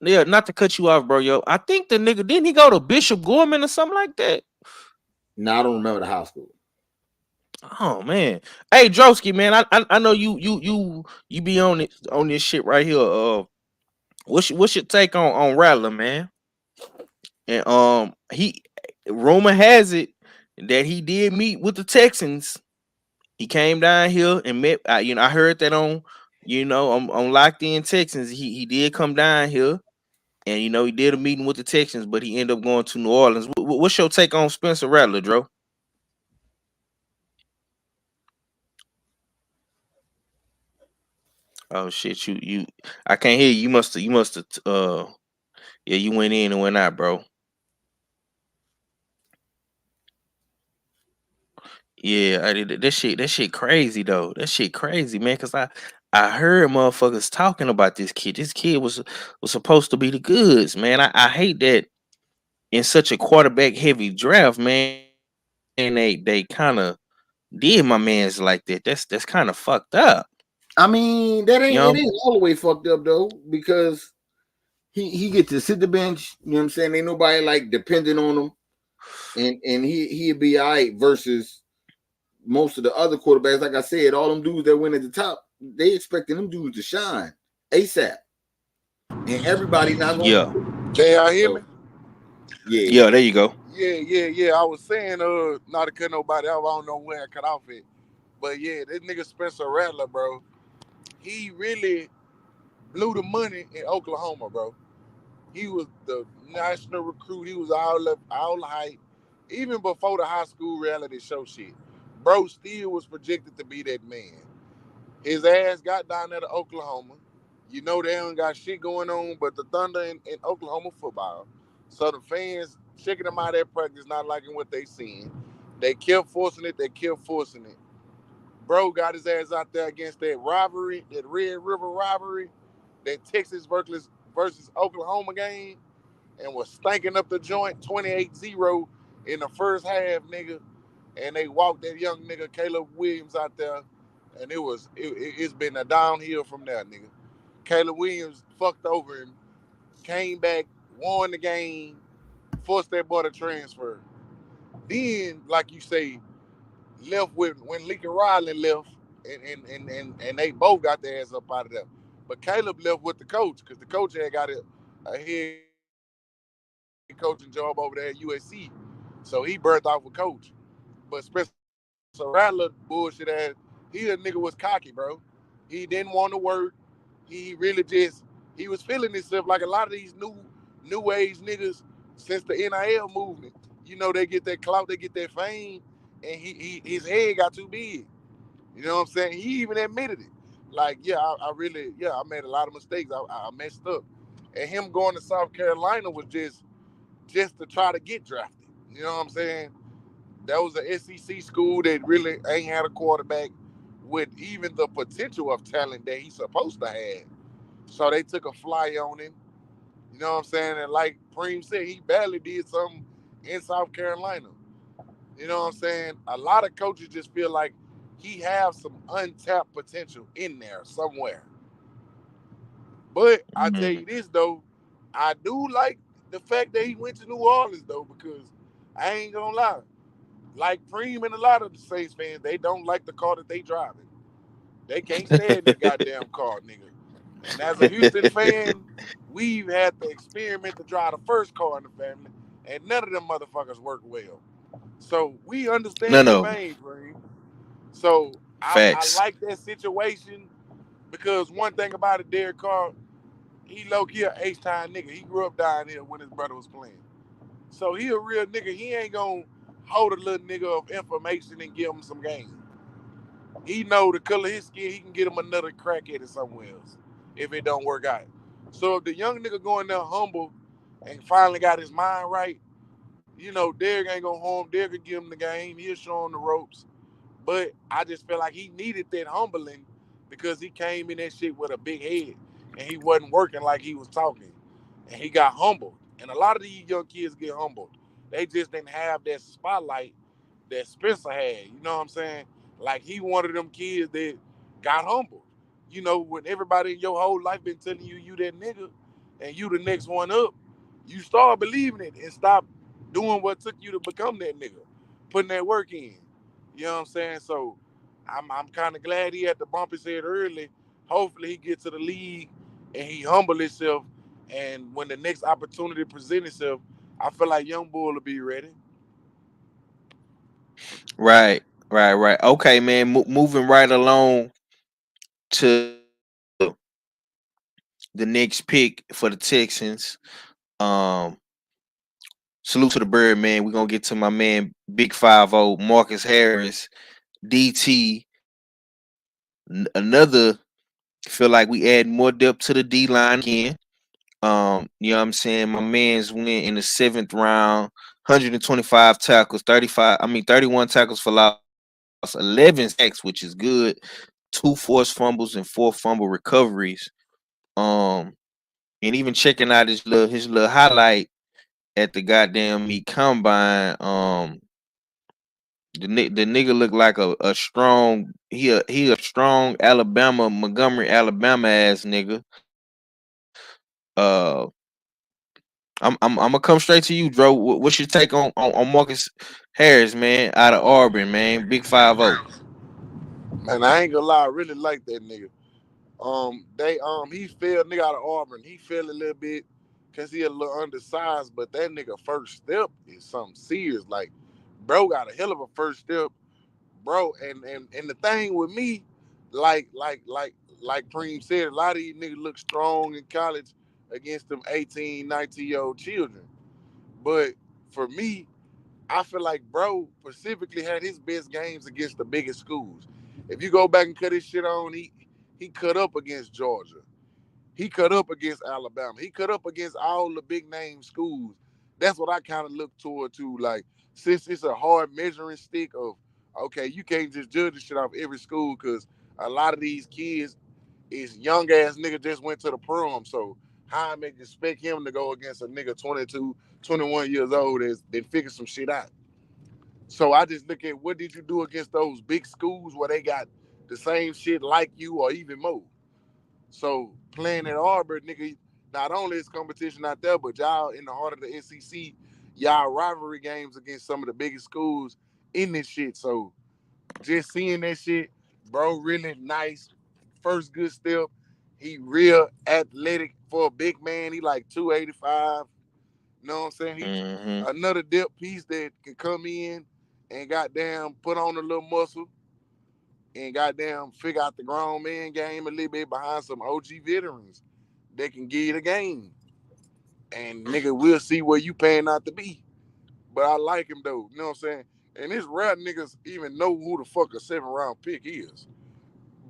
yeah, not to cut you off, bro. Yo, I think the nigga didn't he go to Bishop Gorman or something like that? no, I don't remember the high school. Oh man, hey Drosky, man, I know you be on this shit right here. What's your take on Rattler, man? And he rumor has it that he did meet with the Texans. He came down here and met. I heard that on Locked In Texans. He did come down here. And he did a meeting with the Texans, but he ended up going to New Orleans. What's your take on Spencer Rattler, Dro? Oh shit, I can't hear you. You must have yeah, you went in and went out, bro. Yeah, that shit crazy though. That shit crazy, man. Cause I heard motherfuckers talking about this kid. This kid was supposed to be the goods, man. I hate that in such a quarterback heavy draft, man. They kind of did my man's like that. That's kind of fucked up. I mean, that You ain't know? it ain't all the way fucked up though, because he get to sit the bench. You know what I'm saying? Ain't nobody like depending on him, and he'd be all right versus most of the other quarterbacks. Like I said, all them dudes that went at the top, they expecting them dudes to shine ASAP, and everybody not gonna Yeah. do it. Can y'all hear me? So yeah, Yeah, there you go. Yeah. I was saying, not to cut nobody off. I don't know where I cut off it, but yeah, this nigga Spencer Rattler, bro, he really blew the money in Oklahoma, bro. He was the national recruit. He was all hype, even before the high school reality show shit. Bro still was projected to be that man. His ass got down there to Oklahoma. You know they don't got shit going on but the Thunder in Oklahoma football. So the fans checking them out at practice, not liking what they seeing. They kept forcing it. They kept forcing it. Bro got his ass out there against that rivalry, that Red River rivalry, that Texas versus Oklahoma game, and was stinking up the joint 28-0 in the first half, nigga. And they walked that young nigga Caleb Williams out there, and it's been a downhill from there, nigga. Caleb Williams fucked over him, came back, won the game, forced that boy to transfer. Then, like you say, left with when Lincoln Riley left. and they both got their ass up out of there. But Caleb left with the coach because the coach had got a head coaching job over there at USC, so he burnt off with coach. But Spencer Rattler, bullshit ass, he a nigga was cocky, bro. He didn't want to work. He really just he was feeling himself like a lot of these new age niggas since the NIL movement. You know, they get that clout, they get that fame, and his head got too big. You know what I'm saying? He even admitted it. Like, yeah, I really, yeah, I made a lot of mistakes. I messed up. And him going to South Carolina was just to try to get drafted. You know what I'm saying? That was an SEC school that really ain't had a quarterback with even the potential of talent that he's supposed to have. So they took a fly on him. You know what I'm saying? And like Preem said, he barely did something in South Carolina. You know what I'm saying? A lot of coaches just feel like he has some untapped potential in there somewhere. But I tell Mm. you this though, I do like the fact that he went to New Orleans though, because I ain't gonna lie. Like Preem and a lot of the Saints fans, they don't like the car that they driving. They can't stand that goddamn car, nigga. And as a Houston fan, we've had to experiment to drive the first car in the family, and none of them motherfuckers work well. So we understand None your of them. pain, Preem. So I Facts. like that situation because one thing about it, Derek Carr, he low key a H time nigga. He grew up down here when his brother was playing. So he a real nigga. He ain't gonna hold a little nigga of information and give him some game. He know the color of his skin, he can get him another crack at it somewhere else if it don't work out. So if the young nigga going there humble and finally got his mind right, you know, Derek ain't gonna harm. Derek could give him the game. He'll show him the ropes. But I just felt like he needed that humbling because he came in that shit with a big head and he wasn't working like he was talking. And he got humbled. And a lot of these young kids get humbled. They just didn't have that spotlight that Spencer had. You know what I'm saying? Like he one of them kids that got humbled. You know, when everybody in your whole life been telling you you that nigga and you the next one up, you start believing it and stop doing what took you to become that nigga, putting that work in. You know what I'm saying? So I'm kind of glad he had to bump his head early. Hopefully he gets to the league and he humble himself. And when the next opportunity presents itself, I feel like Young Bull will be ready. Right. Right. Right. Okay, man. Moving right along to the next pick for the Texans. Um, Salute to the bird, man. We're gonna get to my man Big 5-0, Marcus Harris, DT. Another feel like we add more depth to the D line again. You know what I'm saying? My man's went in the seventh round, 125 tackles, 31 tackles for loss, 11 sacks, which is good. Two forced fumbles and four fumble recoveries. Um, and even checking out his little highlight at the goddamn meat combine. The nigga look like a strong he a strong Alabama Montgomery Alabama ass nigga. Uh, I'm gonna come straight to you, Dro. What's your take on Marcus Harris, man, out of Auburn, man, Big 5-0. Man, I ain't gonna lie, I really like that nigga. He fell nigga out of Auburn. He fell a little bit because he a little undersized, but that nigga first step is something serious. Like, bro got a hell of a first step, bro. And the thing with me, like Preem said, a lot of these niggas look strong in college against them 18, 19-year-old children. But for me, I feel like bro specifically had his best games against the biggest schools. If you go back and cut his shit on, he cut up against Georgia. He cut up against Alabama. He cut up against all the big name schools. That's what I kind of look toward too. Like, since it's a hard measuring stick of, okay, you can't just judge this shit off every school because a lot of these kids is young ass nigga just went to the prom. So how I make expect him to go against a nigga 22, 21 years old that figure some shit out. So I just look at what did you do against those big schools where they got the same shit like you or even more. So playing at Auburn, nigga, not only is competition out there, but y'all in the heart of the SEC, y'all rivalry games against some of the biggest schools in this shit. So just seeing that shit, Bro, really nice. First good step. He real athletic for a big man. He like 285. You know what I'm saying? He Mm-hmm. another depth piece that can come in and goddamn put on a little muscle and goddamn figure out the grown man game a little bit behind some OG veterans that can give you the game. And nigga, we'll see where you paying out to be. But I like him though. You know what I'm saying? And it's rare niggas even know who the fuck a 7th round pick is.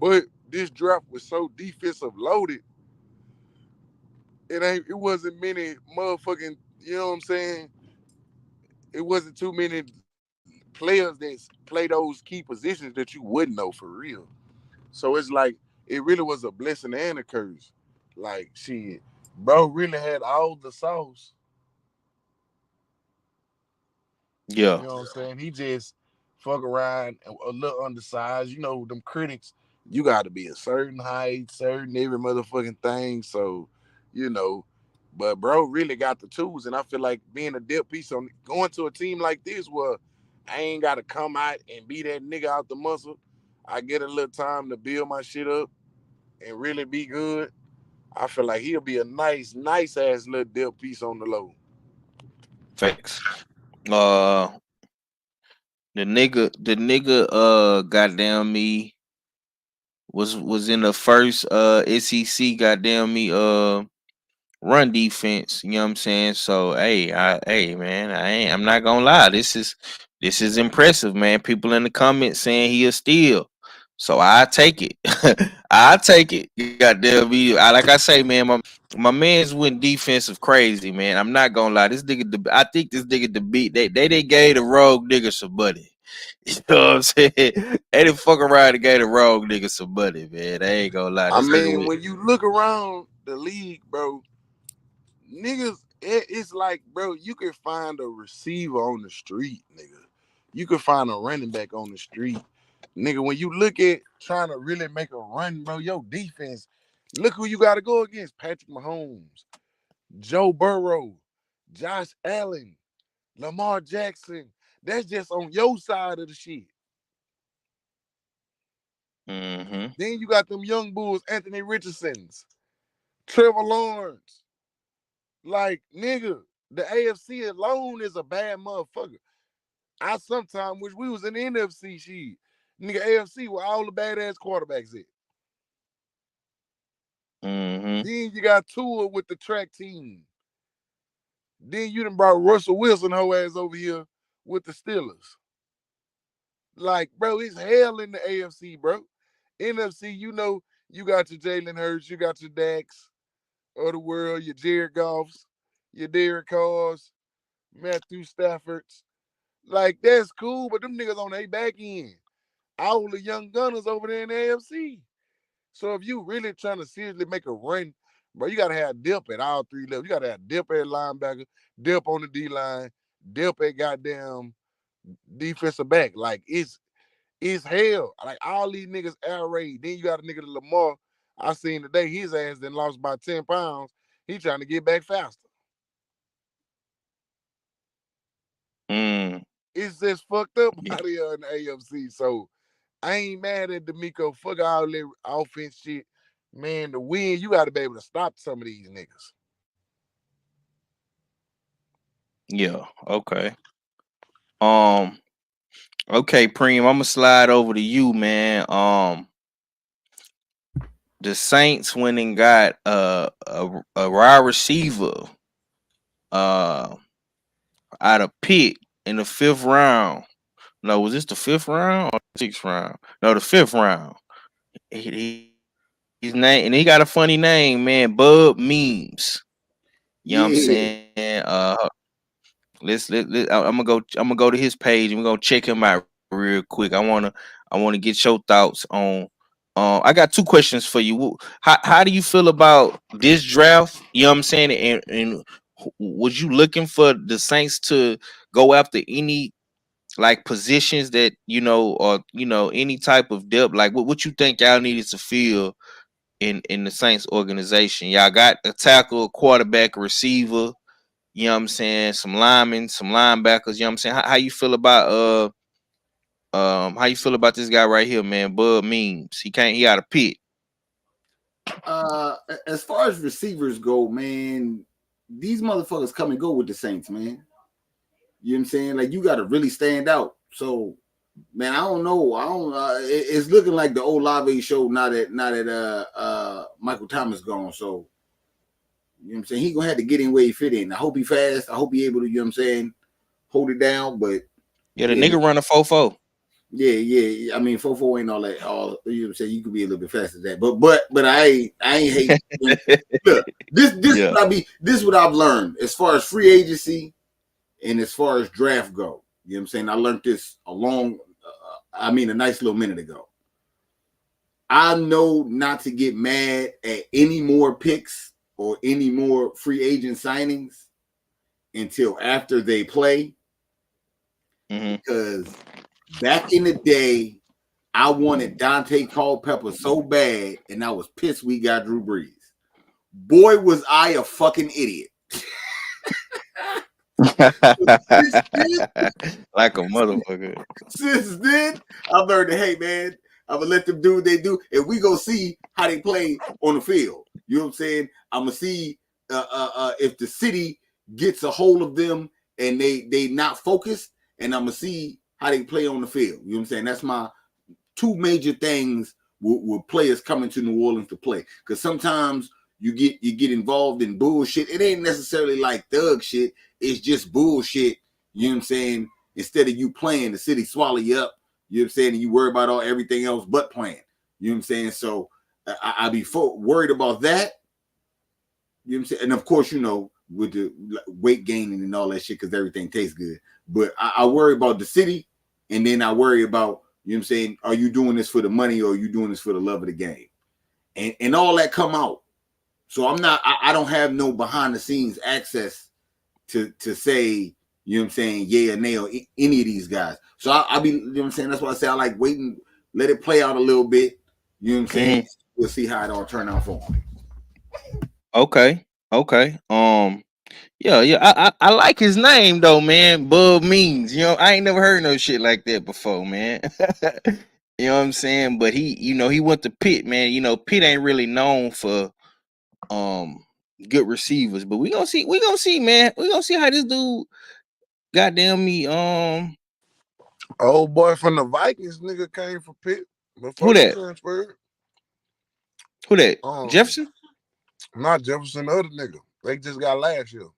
But this draft was so defensive loaded, it wasn't many motherfucking, you know what I'm saying? It wasn't too many players that play those key positions that you wouldn't know for real. So it's like it really was a blessing and a curse. Like shit, bro really had all the sauce. Yeah. You know what I'm saying? He just fuck around a little undersized. You know, them critics, you got to be a certain height, certain every motherfucking thing. So, you know, but bro really got the tools. And I feel like being a depth piece on going to a team like this where I ain't got to come out and be that nigga out the muscle. I get a little time to build my shit up and really be good. I feel like he'll be a nice ass little depth piece on the low. Facts. Uh, the nigga, goddamn me was in the first SEC, goddamn me, run defense. You know what I'm saying? So hey man, I'm not gonna lie. This is impressive, man. People in the comments saying he a steal. So I take it. I take it. Goddamn me. Like I say, man, my man's went defensive crazy, man. I'm not gonna lie. This nigga, I think this nigga the beat. They gave the rogue nigga some money. You know what I'm saying? They didn't fuck around and gave the rogue nigga some money, man. They ain't gonna lie. I This nigga mean, went. when you look around the league, bro, niggas, it's like, bro, you can find a receiver on the street, nigga. You can find a running back on the street. Nigga, when you look at trying to really make a run, bro, your defense, look who you got to go against. Patrick Mahomes, Joe Burrow, Josh Allen, Lamar Jackson. That's just on your side of the shit. Mm-hmm. Then you got them young bulls, Anthony Richardsons, Trevor Lawrence. Like, nigga, the AFC alone is a bad motherfucker. I sometimes wish we was in the NFC shit. Nigga, AFC where all the badass quarterbacks at. Mm-hmm. Then you got Tua with the track team. Then you done brought Russell Wilson whole ass over here with the Steelers. Like, bro, it's hell in the AFC, bro. NFC, you know, you got your Jalen Hurts, you got your Dax of the world, your Jared Goffs, your Derek Carrs, Matthew Staffords. Like, that's cool, but them niggas on their back end. All the young gunners over there in the AFC. So if you really trying to seriously make a run, bro, you gotta have dip at all three levels. You gotta have dip at linebacker, dip on the D line, dip at goddamn defensive back. Like it's hell. Like all these niggas air raid. Then you got a nigga to Lamar. I seen today his ass then lost by 10 pounds. He trying to get back faster. Mm. It's just fucked up Yeah. out here in the AFC. So I ain't mad at D'Amico. Fuck all that offense shit. Man, to win, you got to be able to stop some of these niggas. Yeah. Okay. Um. Okay, Preem. I'm gonna slide over to you, man. The Saints went and got a wide receiver uh out of Pitt in the 5th round. No, was this the 5th round or 6th round? No, the 5th round. His name, and he got a funny name, man. Bub Memes. You know what I'm Yeah. saying? I'm gonna go to his page and we're gonna check him out real quick. I wanna get your thoughts on. I got 2 questions for you. How do you feel about this draft? You know what I'm saying? And was you looking for the Saints to go after any like positions that or any type of depth? Like what you think y'all needed to fill in the Saints organization? Y'all got a tackle, a quarterback, a receiver. You know what I'm saying? Some linemen, some linebackers. You know what I'm saying? How you feel about How you feel about this guy right here, man? Bud Memes. He out of Pitt. As far as receivers go, man, these motherfuckers come and go with the Saints, man. You know what I'm saying? Like, you got to really stand out. So, man, I don't know. It's looking like the Olave show now that Michael Thomas gone. So, you know what I'm saying? He gonna have to get in where he fit in. I hope he fast. I hope he able to, you know what I'm saying, hold it down. But Yeah, the nigga run a 4.4. Yeah. I mean, 4.4 ain't all that. All, you know what I'm saying? You could be a little bit faster than that. But I ain't hate. Look, this what I've learned as far as free agency and as far as draft go. You know what I'm saying? I learned this a nice little minute ago. I know not to get mad at any more picks or any more free agent signings until after they play. Because back in the day, I wanted Dante Culpepper so bad, and I was pissed we got Drew Brees. Boy, was I a fucking idiot. Like a motherfucker. Since then, I've learned that, hey, man, I'm going to let them do what they do, and we go see how they play on the field. You know what I'm saying? I'm going to see if the city gets a hold of them and they not focused, and I'm going to see how they play on the field. You know what I'm saying? That's my two major things with players coming to New Orleans to play. Because sometimes you get involved in bullshit. It ain't necessarily like thug shit. It's just bullshit. You know what I'm saying? Instead of you playing, the city swallow you up. You know what I'm saying? And you worry about everything else but playing. You know what I'm saying? So I be worried about that. You know what I'm saying? And of course, you know, with the weight gaining and all that shit, because everything tastes good. But I worry about the city, and then I worry about, you know what I'm saying, are you doing this for the money or are you doing this for the love of the game? And all that come out. So I don't have no behind the scenes access to say, you know what I'm saying, yeah or nay or any of these guys. So I be, you know what I'm saying, that's why I say I like waiting, let it play out a little bit. You know what I'm saying? We'll see how it all turn out for them. Okay. Yeah. I like his name though, man. Bub Means. You know, I ain't never heard no shit like that before, man. You know what I'm saying? But he went to Pitt, man. You know, Pitt ain't really known for good receivers. But we gonna see, man. We gonna see how this dude goddamn me. Old boy from the Vikings, nigga, came from Pitt before Who he that? transferred. Who that? Jefferson? Not Jefferson, the other nigga. They just got last year.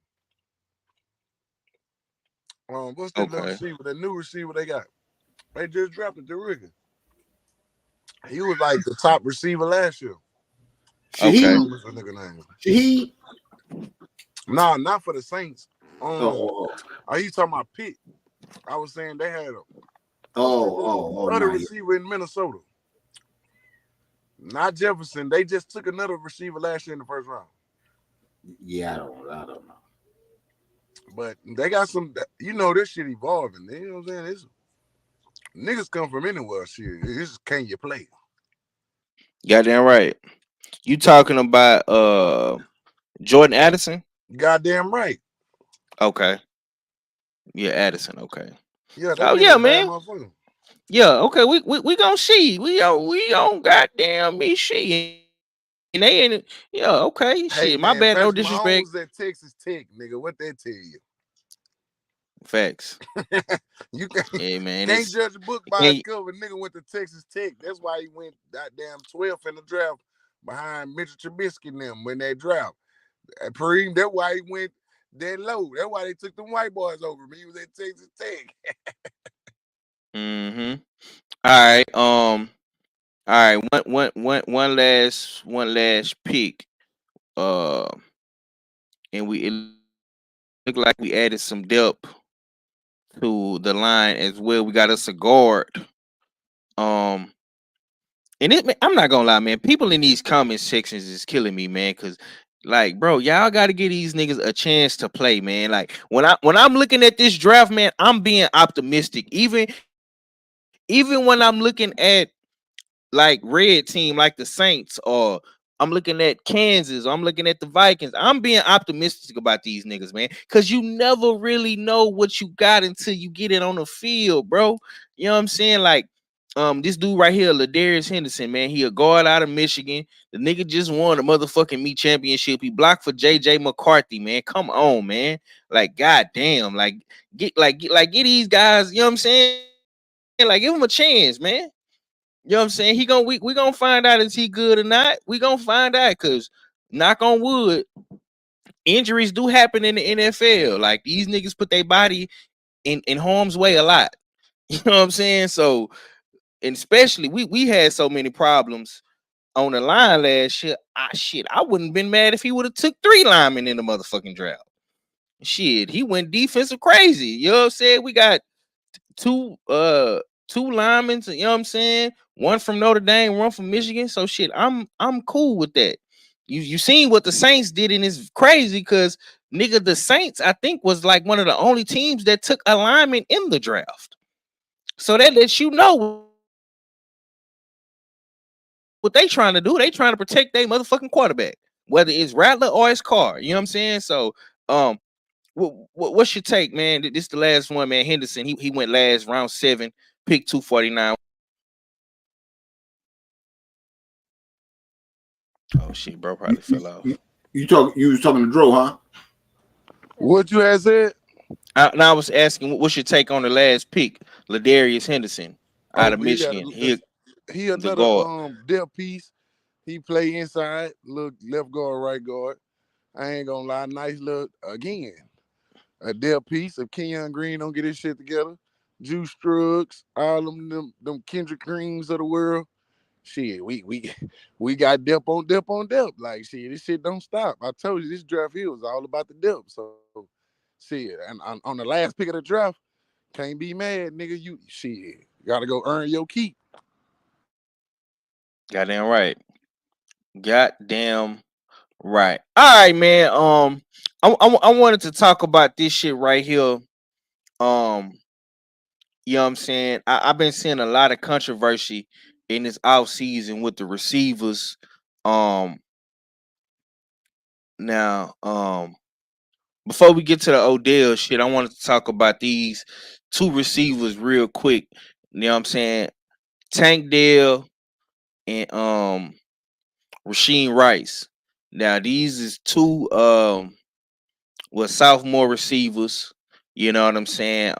What's that little receiver? The new receiver they got. They just drafted the rookie. He was like the top receiver last year. What's the nigga name? Shahid? Nah, not for the Saints. Are you talking about Pitt? I was saying they had other receiver in Minnesota. Not Jefferson. They just took another receiver last year in the first round. Yeah, I don't know. But they got some, you know, this shit evolving. You know what I'm saying? It's, niggas come from anywhere. Shit, it's can you play? Goddamn right. You talking about Jordan Addison? Goddamn right. Okay. Yeah, Addison. Okay. Yeah. Oh yeah, man. Yeah. Okay. We gonna see. We on goddamn me see. And they ain't. Yeah. Okay. Hey, shit. Man, My bad. No Patrick disrespect. Mahomes at Texas Tech, nigga. What they tell you? Facts. You can't man, judge a book by its cover. Nigga went to Texas Tech. That's why he went goddamn 12th in the draft behind Mitchell Trubisky and them when they draft. Preem, that's why he went that low. That's why they took them white boys over him. He was at Texas Tech. All right. One last pick. And it looked like we added some depth to the line as well. We got us a guard. And I'm not gonna lie, man. People in these comment sections is killing me, man. Cause, like, bro, y'all got to give these niggas a chance to play, man. Like, when I'm looking at this draft, man, I'm being optimistic. Even when I'm looking at like red team, like the Saints or I'm looking at Kansas. I'm looking at the Vikings. I'm being optimistic about these niggas, man, because you never really know what you got until you get it on the field, bro. You know what I'm saying? Like, this dude right here, Ladarius Henderson, man, he a guard out of Michigan. The nigga just won a motherfucking meat championship. He blocked for JJ McCarthy, man. Come on, man. Like, goddamn, like get these guys. You know what I'm saying? Like, give him a chance, man. You know what I'm saying? We gonna find out is he good or not. We gonna find out because knock on wood, injuries do happen in the NFL. Like these niggas put their body in harm's way a lot. You know what I'm saying? So, and especially we had so many problems on the line last year. I wouldn't have been mad if he would have took 3 linemen in the motherfucking draft. Shit, he went defensive crazy. You know what I'm saying? We got two linemen, you know what I'm saying? One from Notre Dame, one from Michigan. So shit, I'm cool with that. You seen what the Saints did, and it's crazy because nigga, the Saints, I think, was like one of the only teams that took a lineman in the draft. So that lets you know what they trying to do. They trying to protect their motherfucking quarterback, whether it's Rattler or his car. You know what I'm saying? So what's your take, man? This is the last one, man. Henderson, he went last, round 7, pick 249. Oh shit, bro, probably fell off. You was talking to Dro, huh? What you had said? I was asking, what's your take on the last pick, Ladarius Henderson out of He got Michigan? He the another guard. depth piece. He play inside, look left guard, right guard. I ain't gonna lie, nice look again. A depth piece. If Kenyon Green don't get his shit together, Juice Struggs, all them Kendrick Greens of the world. Shit, we got depth on depth on depth. Like shit, this shit don't stop. I told you this draft here was all about the depth. So shit, and on the last pick of the draft, can't be mad, nigga. You shit, gotta go earn your keep. Goddamn right. Goddamn right. All right, man. I wanted to talk about this shit right here. You know what I'm saying? I've been seeing a lot of controversy in this off season with the receivers. Um, now, before we get to the Odell shit, I wanted to talk about these 2 receivers real quick. You know what I'm saying? Tank Dell and Rasheem Rice. Now these is 2 sophomore receivers. You know what I'm saying?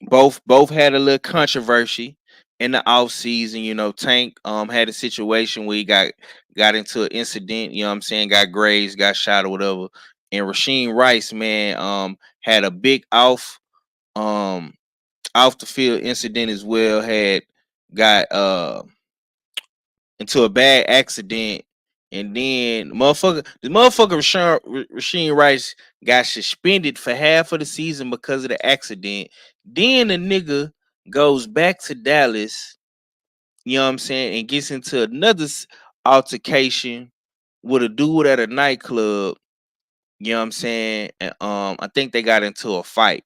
Both had a little controversy in the off season. You know, Tank had a situation where he got into an incident, you know what I'm saying, got grazed, got shot or whatever. And Rasheem Rice, man, had a big um off the field incident as well, had got into a bad accident, and then the motherfucker Rasheem Rice got suspended for half of the season because of the accident. Then the nigga goes back to Dallas, you know what I'm saying, and gets into another altercation with a dude at a nightclub, you know what I'm saying, and I think they got into a fight.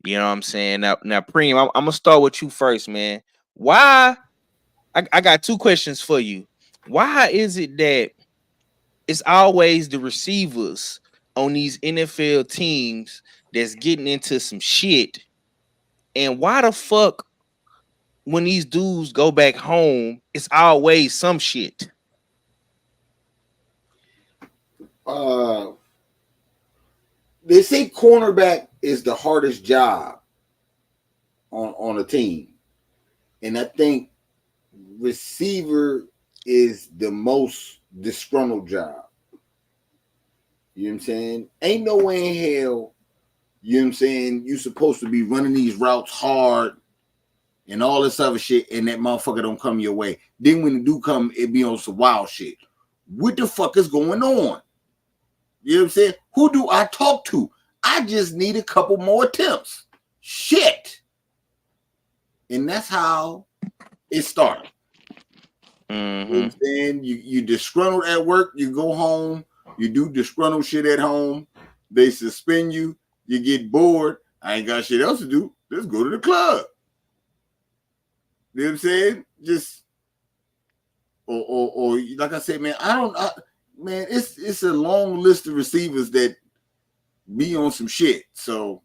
You know what I'm saying? Now Preem, I'm gonna start with you first, man. Why? I got 2 questions for you. Why is it that it's always the receivers on these NFL teams that's getting into some shit? And why the fuck, when these dudes go back home, it's always some shit? They say cornerback is the hardest job on a team, and I think receiver is the most disgruntled job. You know what I'm saying? Ain't no way in hell, you know what I'm saying, you supposed to be running these routes hard and all this other shit, and that motherfucker don't come your way. Then when it do come, it be on some wild shit. What the fuck is going on? You know what I'm saying? Who do I talk to? I just need a couple more attempts. Shit. And that's how it started. Mm-hmm. You know what I'm saying? You disgruntled at work, you go home, you do disgruntled shit at home, they suspend you, you get bored. I ain't got shit else to do. Let's go to the club. You know what I'm saying? Just or like I said, man, man, it's a long list of receivers that be on some shit. So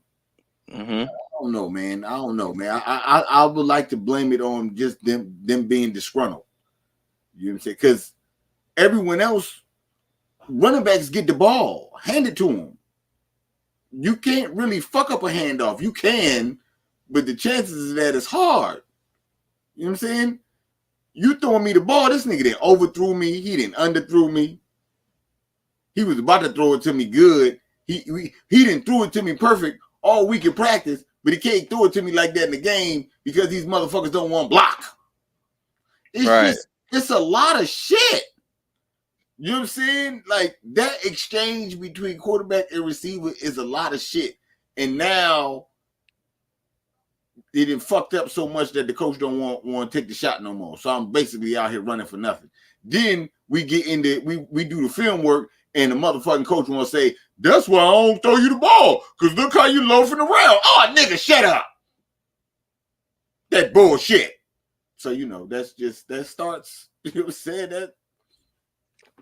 I don't know, man. I don't know, man. I would like to blame it on just them being disgruntled. You know what I'm saying? Because everyone else, running backs get the ball, hand it to them. You can't really fuck up a handoff. You can, but the chances of that is hard. You know what I'm saying? You throwing me the ball, this nigga didn't overthrew me. He didn't underthrew me. He was about to throw it to me good. He didn't throw it to me perfect all week in practice, but he can't throw it to me like that in the game because these motherfuckers don't want block. It's a lot of shit. You know what I'm saying? Like that exchange between quarterback and receiver is a lot of shit. And now it done fucked up so much that the coach don't want to take the shot no more. So I'm basically out here running for nothing. Then we get into we do the film work, and the motherfucking coach want to say, that's why I don't throw you the ball, because look how you loafing around. Oh, nigga, shut up. That bullshit. So, you know, that starts, you know what I'm saying?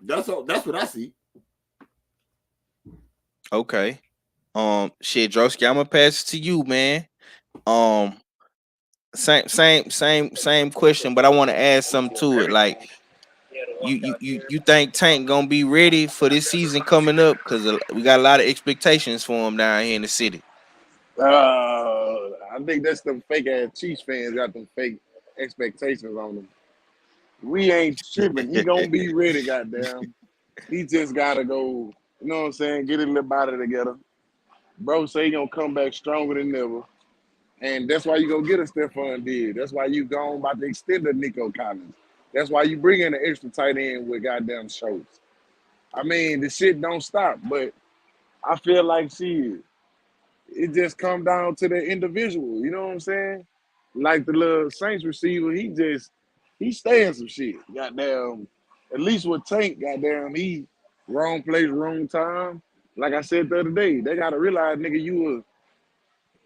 That's what I see. Okay. Shit, Drosky, I'm gonna pass it to you, man. Same question, but I want to add something to it. Like, you think Tank gonna be ready for this season coming up? Because we got a lot of expectations for him down here in the city. I think that's them fake ass Chiefs fans got them fake expectations on them. We ain't tripping. He gonna be ready, goddamn. He just gotta go, you know what I'm saying, get his little body together. Bro say he gonna come back stronger than ever. And that's why you gonna get a Stephon Diggs. That's why you gone about to extend the Nico Collins. That's why you bring in an extra tight end with goddamn Schultz. I mean, the shit don't stop, but I feel like it just come down to the individual. You know what I'm saying? Like the little Saints receiver, he stay in some shit. Goddamn, at least with Tank, goddamn, he wrong place, wrong time. Like I said the other day, they gotta realize, nigga, you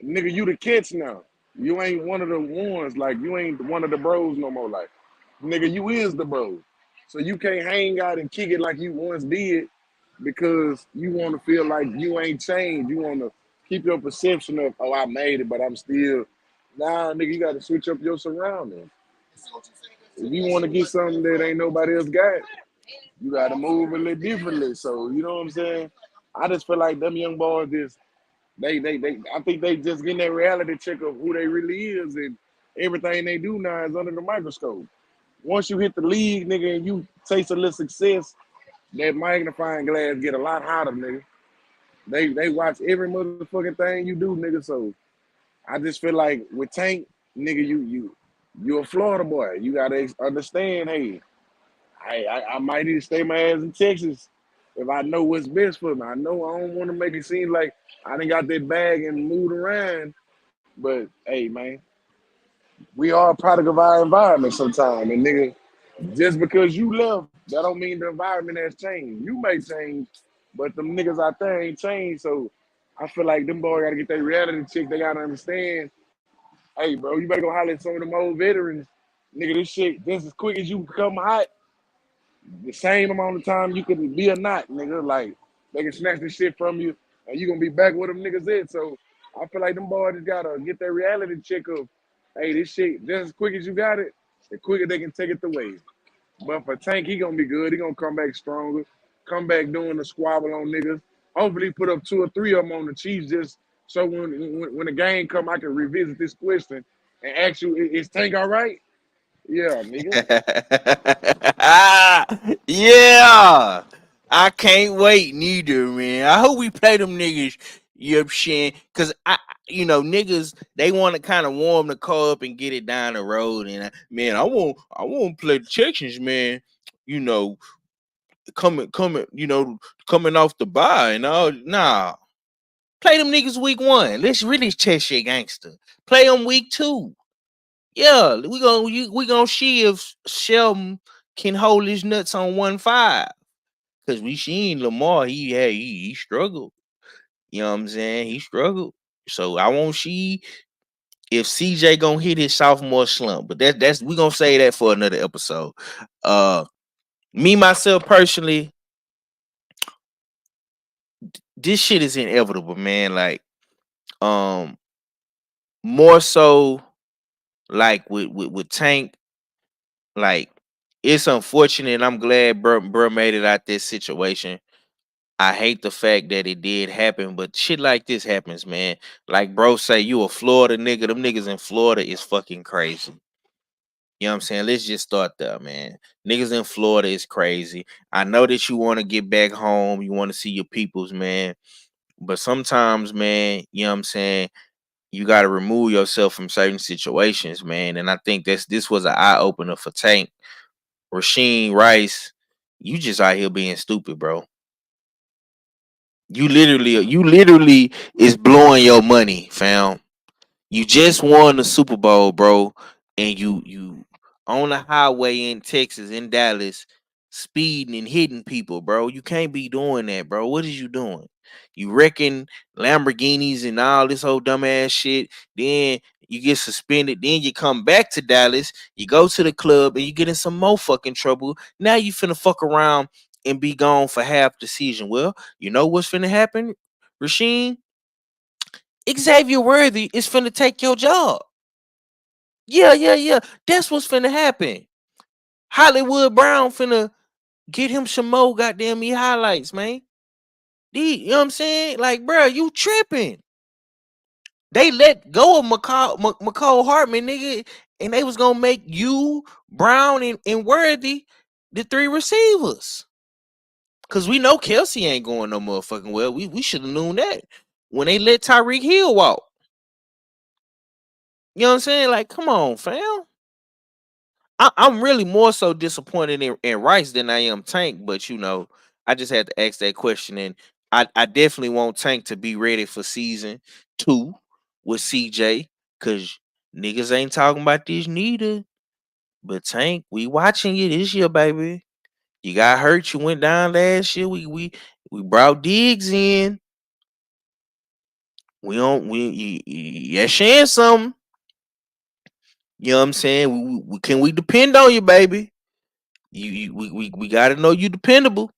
the catch now. You ain't one of the ones, like you ain't one of the bros no more. Like, nigga, you is the bro. So you can't hang out and kick it like you once did because you want to feel like you ain't changed. You want to keep your perception of, oh, I made it, but I'm still. Nah, nigga, you got to switch up your surroundings. If you want to get something that ain't nobody else got, you got to move a little differently. So, you know what I'm saying? I just feel like them young boys just, I think they just getting that reality check of who they really is, and everything they do now is under the microscope. Once you hit the league, nigga, and you taste a little success, that magnifying glass get a lot hotter, nigga. They watch every motherfucking thing you do, nigga. So I just feel like with Tank, nigga, you a Florida boy. You gotta understand, hey, I might need to stay my ass in Texas if I know what's best for me. I know I don't want to make it seem like I done got that bag and moved around, but hey, man, we are a product of our environment sometimes, and nigga, just because you left, that don't mean the environment has changed. You may change, but them niggas out there ain't changed. So I feel like them boys gotta get their reality check. They gotta understand, hey, bro, you better go holler at some of them old veterans. Nigga, this shit, just as quick as you become hot, the same amount of time you can be a knot, nigga. Like, they can snatch this shit from you, and you gonna be back with them niggas in. So I feel like them boys just gotta get their reality check of, hey, this shit, just as quick as you got it, the quicker they can take it away. But for Tank, he gonna be good. He gonna come back stronger. Come back doing the squabble on niggas. Hopefully, put up 2 or 3 of them on the Chiefs, just so when the game come, I can revisit this question and ask you, is Tank all right? Yeah, nigga. Yeah. I can't wait neither, man. I hope we play them niggas. You know what I'm saying? Cause niggas, they want to kind of warm the car up and get it down the road. And man, I want to play the Texans, man. You know, coming off the bye and all. Nah, play them niggas week 1. Let's really test shit gangster. Play them week 2. Yeah, we gonna see if Shelton can hold his nuts on 1-5. Cause we seen Lamar, he struggled. You know what I'm saying? He struggled. So I won't see if CJ gonna hit his sophomore slump, but that's we gonna say that for another episode. Me myself personally, this shit is inevitable, man. Like, um, more so like with Tank, like it's unfortunate. And I'm glad bro made it out this situation. I hate the fact that it did happen, but shit like this happens, man. Like bro say, you a Florida nigga. Them niggas in Florida is fucking crazy. You know what I'm saying? Let's just start there, man. Niggas in Florida is crazy. I know that you want to get back home. You want to see your peoples, man. But sometimes, man, you know what I'm saying? You got to remove yourself from certain situations, man. And I think this was an eye opener for Tank. Rasheem Rice, you just out here being stupid, bro. You literally is blowing your money, fam. You just won the Super Bowl, bro, and you on the highway in Texas, in Dallas, speeding and hitting people, bro. You can't be doing that, bro. What is you doing? You wrecking Lamborghinis and all this whole dumbass shit. Then you get suspended. Then you come back to Dallas. You go to the club and you get in some more fucking trouble. Now you finna fuck around and be gone for half the season. Well, you know what's finna happen, Rasheem? Xavier Worthy is finna take your job. Yeah. That's what's finna happen. Hollywood Brown finna get him some more goddamn highlights, man. You know what I'm saying? Like, bro, you tripping. They let go of McCall Hartman, nigga, and they was gonna make you, Brown, and Worthy the three receivers. Cause we know Kelsey ain't going no motherfucking well. We should have known that when they let Tyreek Hill walk. You know what I'm saying? Like, come on, fam. I'm really more so disappointed in Rice than I am Tank, but I just had to ask that question, and I definitely want Tank to be ready for season 2 with CJ, cause niggas ain't talking about this neither. But Tank, we watching you this year, baby. You got hurt, you went down last year. We brought Diggs in. We don't you sharing something. You know what I'm saying? Can we depend on you, baby? We gotta know you dependable.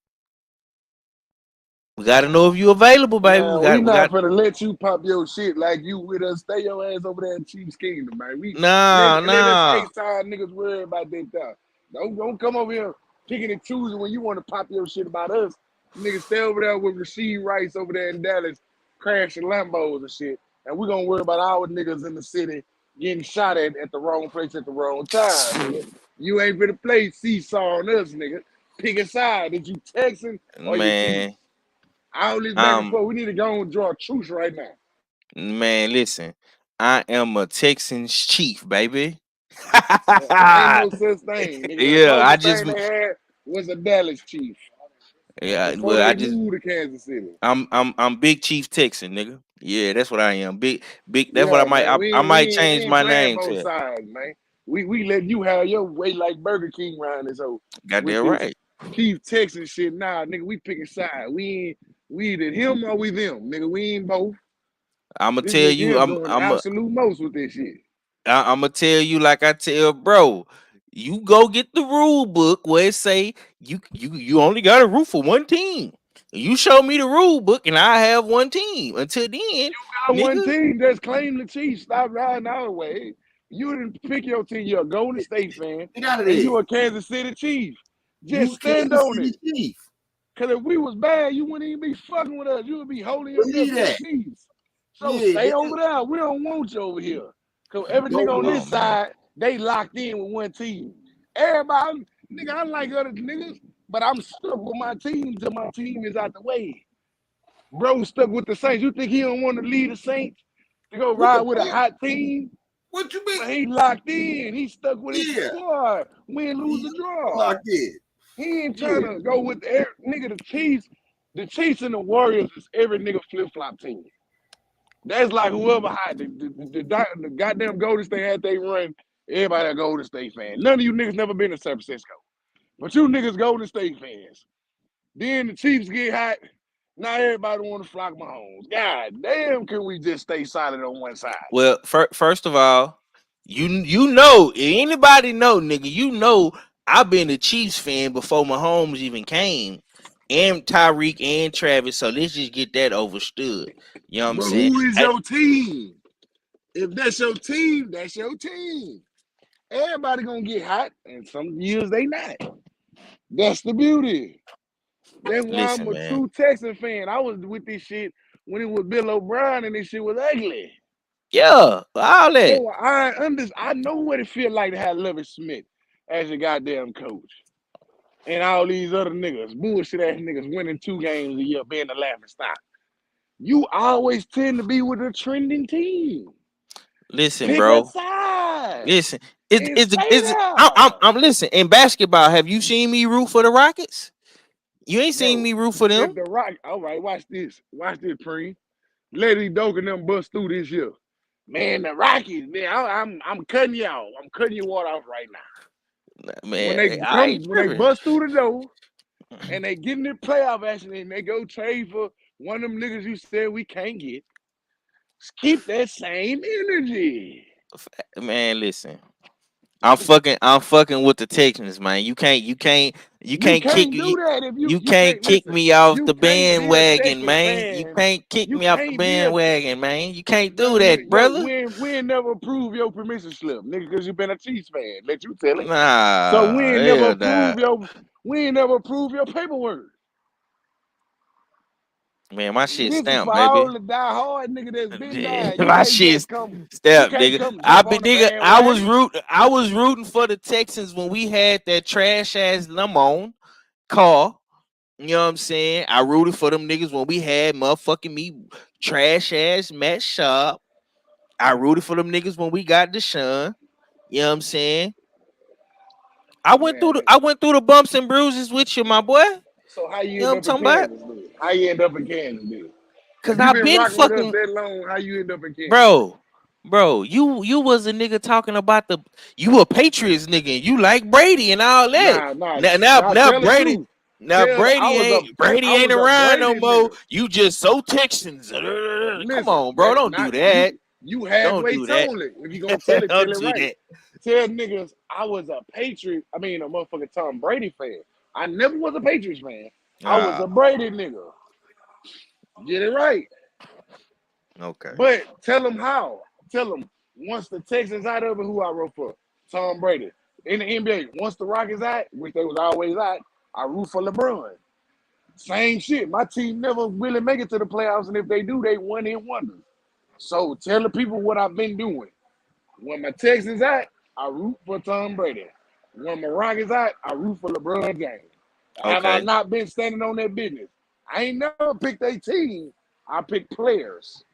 We gotta know if you available, baby. Man, we We not got finna let you pop your shit like you with us. Stay your ass over there in Chiefs Kingdom, man. Let us nah. FaceTime niggas worry about that stuff. Don't come over here picking and choosing when you want to pop your shit about us. Niggas stay over there with Rasheed Rice over there in Dallas, crashing Lambos and shit. And we gonna worry about our niggas in the city getting shot at the wrong place at the wrong time, nigga. You ain't finna play seesaw on us, nigga. Pick a side. Is you Texan or you Chiefs? Man, All this back and um forth. We need to go and draw a truce right now. man, listen. I am a Texans chief, baby. Ain't no such thing, nigga. The Yeah, I closest just thing they had was a Dallas Chief yeah, before well, I they just moved to Kansas City. I'm Big Chief Texan, nigga. Yeah, that's what I am. Big. That's what I Yeah, might man. I might We change ain't my playing name both to. sides, man. We let you have your way like Burger King around this hoe Got with that this right. Chief Texas shit. Nah, nigga, we picking side. We either him or we them, nigga. We ain't both. I'm gonna This tell nigga you. here doing the absolute most with this shit. I'm gonna tell you like I tell bro. You go get the rule book where it say you only got a root for one team. You show me the rule book and I have one team. Until then, Got one nigga, team that's claim the Chiefs. Stop riding our way. You didn't pick your team. You're a Golden State fan, Get out of and there. you a Kansas City Chief. You Just stand Kansas on City it. Chief. Cause if we was bad, you wouldn't even be fucking with us. You would be holding yourself Believe to the that. Chiefs. So Yeah, stay over there. We don't want you over here. Cause every go nigga on with oh this it. man, side, they locked in with one team. Everybody, nigga, I like other niggas, but I'm stuck with my team till my team is out the way. Bro stuck with the Saints. You think he don't want to lead the Saints to go What ride the with a fuck? hot team? What you mean? But he locked in. He stuck with his Yeah, squad. Win, lose, he or draw. locked in. He ain't trying Yeah, to go with nigga the Chiefs. The Chiefs and the Warriors is every nigga flip flop team. That's like whoever had the goddamn Golden State had they run. Everybody a Golden State fan. None of you niggas never been to San Francisco, but you niggas Golden State fans. Then the Chiefs get hot. Now everybody want to flock Mahomes. God damn, can we just stay solid on one side? Well, first of all, you know, anybody know, nigga, you know, I've been a Chiefs fan before Mahomes even came, and Tyreek and Travis. So let's just get that overstood. You know what I'm But saying? who is your team? If that's your team, that's your team. Everybody gonna get hot, and some years they not. That's the beauty. That's why I'm Listen, a man. true Texan fan. I was with this shit when it was Bill O'Brien and this shit was ugly. Yeah, all that. So I know what it feel like to have Lovie Smith as your goddamn coach. And all these other niggas, bullshit ass niggas winning 2 games a year, being the laughing stock. You always tend to be with a trending team. Listen, Pick a bro. side Listen, and stay I'm listen. In basketball, have you seen me root for the Rockets? You ain't there. seen Bro, me root for if them. the Rock, all right, watch this, Preem. Lady Doak and them bust through this year. Man, the Rockies, man, I'm cutting you out. I'm cutting your water off right now. Man, I ain't When they tripping. bust through the door and they get in the playoff action and they go trade for one of them niggas you said we can't get, keep that same energy. Man, listen. I'm fucking with the Texans, man. You can't You kick do that if you you can't can't kick listen. me off You the can't be a bandwagon, Texas man. You fan. can't kick You me off the can't be a bandwagon, man. You can't no, do that, brother. we ain't never approve your permission slip, nigga, because you been a Chiefs fan. Let you tell it. So Nah, hell nah. we ain't never approve your paperwork. Man, my shit This is stamped, for baby. all the die hard nigga that's been dying. My shit's You stamped, can't nigga. come jump on the bandwagon. I was rooting for the Texans when we had that trash ass Lamone car. You know what I'm saying? I rooted for them niggas when we had motherfucking me trash ass Matt Sharp. I rooted for them niggas when we got Deshaun. You know what I'm saying? I went through Man, the bumps and bruises with you, my boy. so how you You know end what I'm up in talking about? Kansas, dude? How you end up in Kansas, dude? Cause If you I've been been rocking with us fucking that long, how you end up in Kansas? bro, you was a nigga talking about you a Patriots nigga and you like Brady and all that. Nah, Now tell the Brady truth. Brady I ain't was a around no Brady more. nigga. You just so Texans. Come Listen, on, bro. Don't do not that. you Don't halfway do that. told it. If you gonna tell it Don't do right. that. Tell niggas I was a Patriot. I mean a motherfucking Tom Brady fan. I never was a Patriots fan. I was a Brady nigga. Get it right. Okay. But tell them how. Tell them once the Texans out of it, who I wrote for? Tom Brady. In the NBA, once the Rockets out, which they was always out, I root for LeBron. Same shit. My team never really make it to the playoffs, and if they do, they one in wonders. So tell the people what I've been doing. When my Texans out, I root for Tom Brady. When my Rockets out, I root for LeBron James. Have I Okay. not been standing on that business? I ain't never picked a team. I picked players.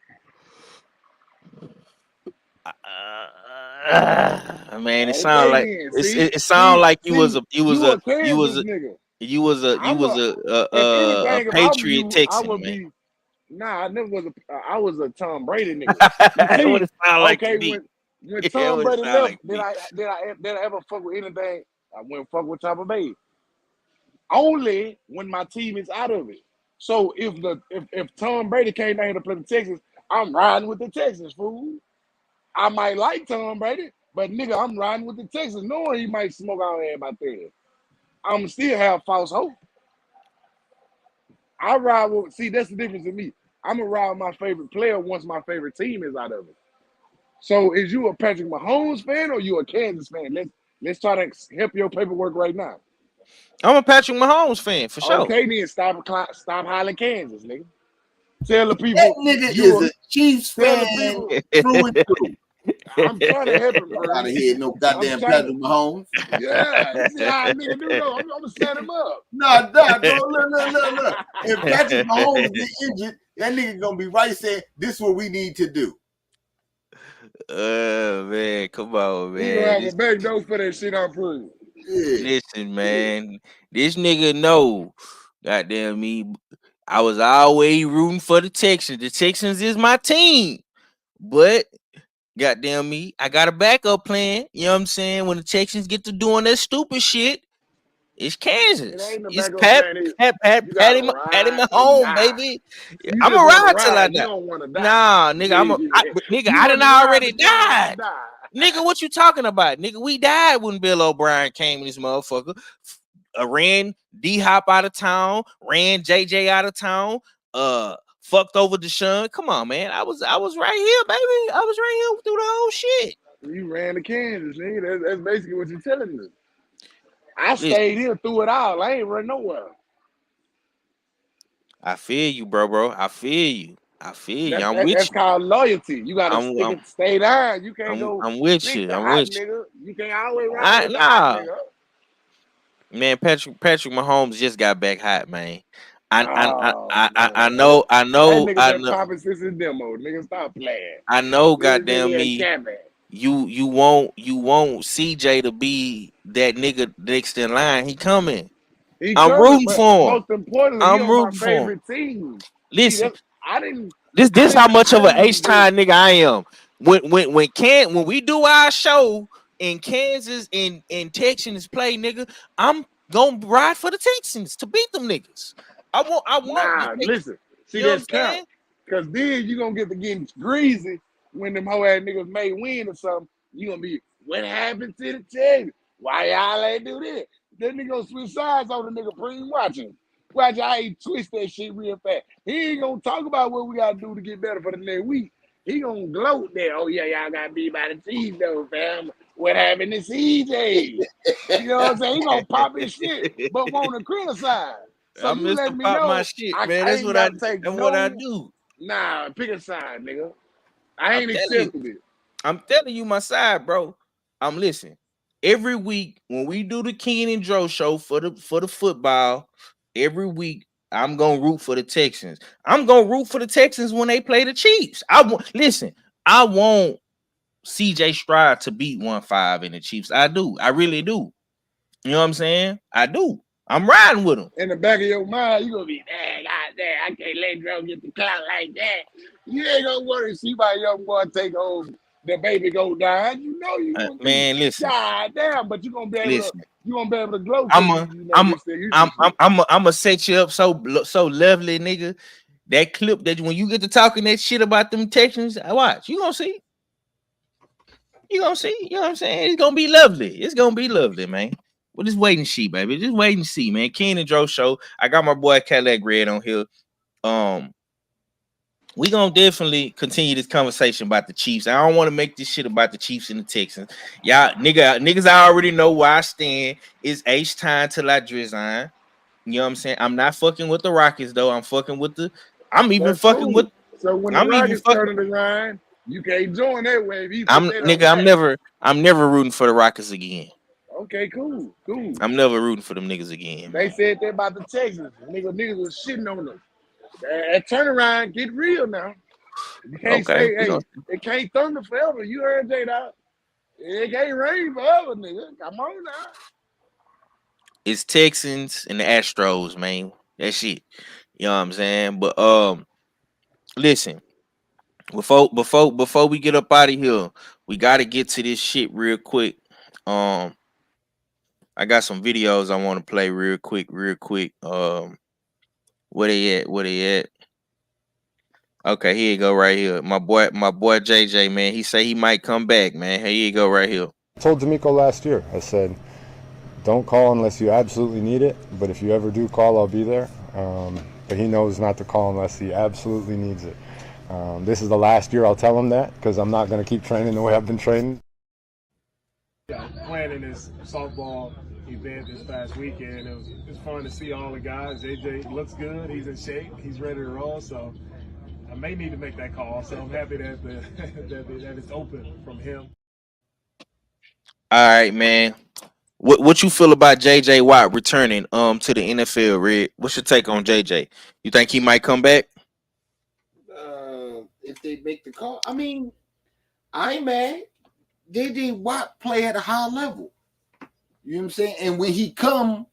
Man, it sounded Okay, like then. it sounded like you was You a Kansas nigga. a If anything, if I was Patriot you, I Texan, would man. be. Nah, I never was I was a Tom Brady nigga. You What see, it sound like to okay, me. when Yeah, Tom what it Brady sound left, like to me. did I ever fuck with anything? I went fuck with Tampa Bay. Only when my team is out of it. So if Tom Brady came down here to play the Texans, I'm riding with the Texans, fool. I might like Tom Brady, but nigga, I'm riding with the Texans, knowing he might smoke out there about 30. I'm still have false hope. I ride with, see, that's the difference in me. I'm gonna ride with my favorite player once my favorite team is out of it. So is you a Patrick Mahomes fan or you a Kansas fan? Let's try to help your paperwork right now. I'm a Patrick Mahomes fan for sure. Okay, then stop hollering Kansas, nigga. Tell the That people nigga you is a, a Chiefs tell the fan people through and through. I'm trying to help him, Out bro. of here, no I'm goddamn trying to, Patrick Mahomes. yeah. You see how a nigga do though? I'm gonna set him up. Nah, bro. Look. If Patrick Mahomes get injured, that nigga gonna be right saying, "This is what we need to do." Man, come on, He gonna man. have a back door for that shit I'm proving. Yeah. Listen, man. This nigga know. Goddamn me. I was always rooting for the Texans. The Texans is my team. But goddamn me, I got a backup plan. You know what I'm saying? When the Texans get to doing that stupid shit, It's It Kansas. ain't the It's backup plan. You Patty gotta ride or Mahomes, die. baby. You I'm just a want to ride till I ride. You die. don't want to die. Nah, nigga, nigga, You I want done to ride, already but you don't want to died. die. Nigga, what you talking about? Nigga, we died when Bill O'Brien came in this motherfucker. Ran D-Hop out of town, ran JJ out of town, fucked over Deshaun. Come on, man. I was right here, baby. I was right here through the whole shit. You ran to Kansas, nigga. That's basically what you're telling me. I Listen, stayed here through it all. I ain't run nowhere. I feel you, bro. I feel you. I'm with That's you. called loyalty. You gotta I'm stick I'm it, stay down. You can't I'm, go I'm with pick you. the I'm hot with you. nigga. You can't always ride with the hot Nah, nigga. man. Patrick Mahomes just got back hot, man. Oh I man, know, that nigga been popping since his demo. Nigga, stop playing. I know, This goddamn nigga a me. capping. You want CJ to be that nigga next in line. He coming. He I'm coming, rooting but for him. most importantly, he I'm on my rooting for him. favorite team. See, Listen, I didn't, this how much I of an didn't H go. time nigga I am. When we do our show in Kansas and Texans play, nigga, I'm gonna ride for the Texans to beat them niggas. I want the Nah, Texans. listen. See, You know what I'm that's count. saying? Cause then you gonna get to getting greasy when them hoe ass niggas may win or something. You gonna be, what happened to the Texans? Why y'all ain't do this? Then nigga gonna switch sides on the nigga pre watching. Watch how he twist that shit real fast. He ain't gonna talk about what we gotta do to get better for the next week. He gonna gloat there. Oh yeah, y'all gotta be by the team though, fam. What happened to CJ? You know what I'm saying? He gonna pop his shit, but wanna criticize. So I you miss to let me pop my know shit, I, man. I ain't gotta take That's what I no, do. nah, pick a side, nigga. I I'm ain't telling you. accepting it. I'm telling you my side, bro. I'm listening. Every week when we do the Keen and Dro show for the football, every week I'm gonna root for the Texans. I'm gonna root for the Texans when they play the Chiefs. I want CJ Stroud to beat 1-5 in the Chiefs. I do. I really do. You know what I'm saying? I do. I'm riding with him. In the back of your mind, you gonna be, dang, god damn, I can't let Dro get the clout like that. You ain't gonna want to see my young boy take home the baby go down. You know you gonna be, Man, listen. god damn, but you gonna be able Listen. to gloat I'm because a you know I'm this the Houston shit. I'm gonna set you up so lovely, nigga. That clip that when you get to talking that shit about them Texans, watch. You gonna see. You gonna see. You know what I'm saying? It's gonna be lovely. It's gonna be lovely, man. Well, just wait and see, baby. Just wait and see, man. Ken and Joe show. I got my boy Cadillac Red on here. We gonna definitely continue this conversation about the Chiefs. I don't want to make this shit about the Chiefs and the Texans. Y'all, niggas, I already know where I stand. It's H time till I drizzine. You know what I'm saying? I'm not fucking with the Rockets though. I'm fucking with the. I'm even That's fucking with. cool. So when the I'm even Rockets fucking. turn it around, you can't join that wave. He put I'm that on nigga. back. I'm never rooting for the Rockets again. Okay, cool. I'm never rooting for them niggas again, They man. said that about the Texans. Niggas was shitting on them. That turnaround get real now. You can't Okay, stay, we gonna. hey, it can't thunder forever. You heard J Dot. It can't rain forever, nigga. Come on now. It's Texans and the Astros, man. That's it. You know what I'm saying? But listen. Before we get up out of here, we got to get to this shit real quick. I got some videos I want to play real quick. Where they at? Where they at? Okay, here you go right here. My boy JJ, man. He say he might come back, man. Here you go right here. I told D'Amico last year, I said, don't call unless you absolutely need it, but if you ever do call, I'll be there. But he knows not to call unless he absolutely needs it. This is the last year I'll tell him that because I'm not going to keep training the way I've been training. Planning this softball event this past weekend, it was fun to see all the guys. JJ looks good. He's in shape. He's ready to roll. So I may need to make that call. So I'm happy that that it's open from him. All right, man. What you feel about JJ Watt returning to the NFL, Red? What's your take on JJ? You think he might come back? If they make the call, I mean, I ain't mad. JJ Watt play at a high level. You know what I'm saying? And when he come,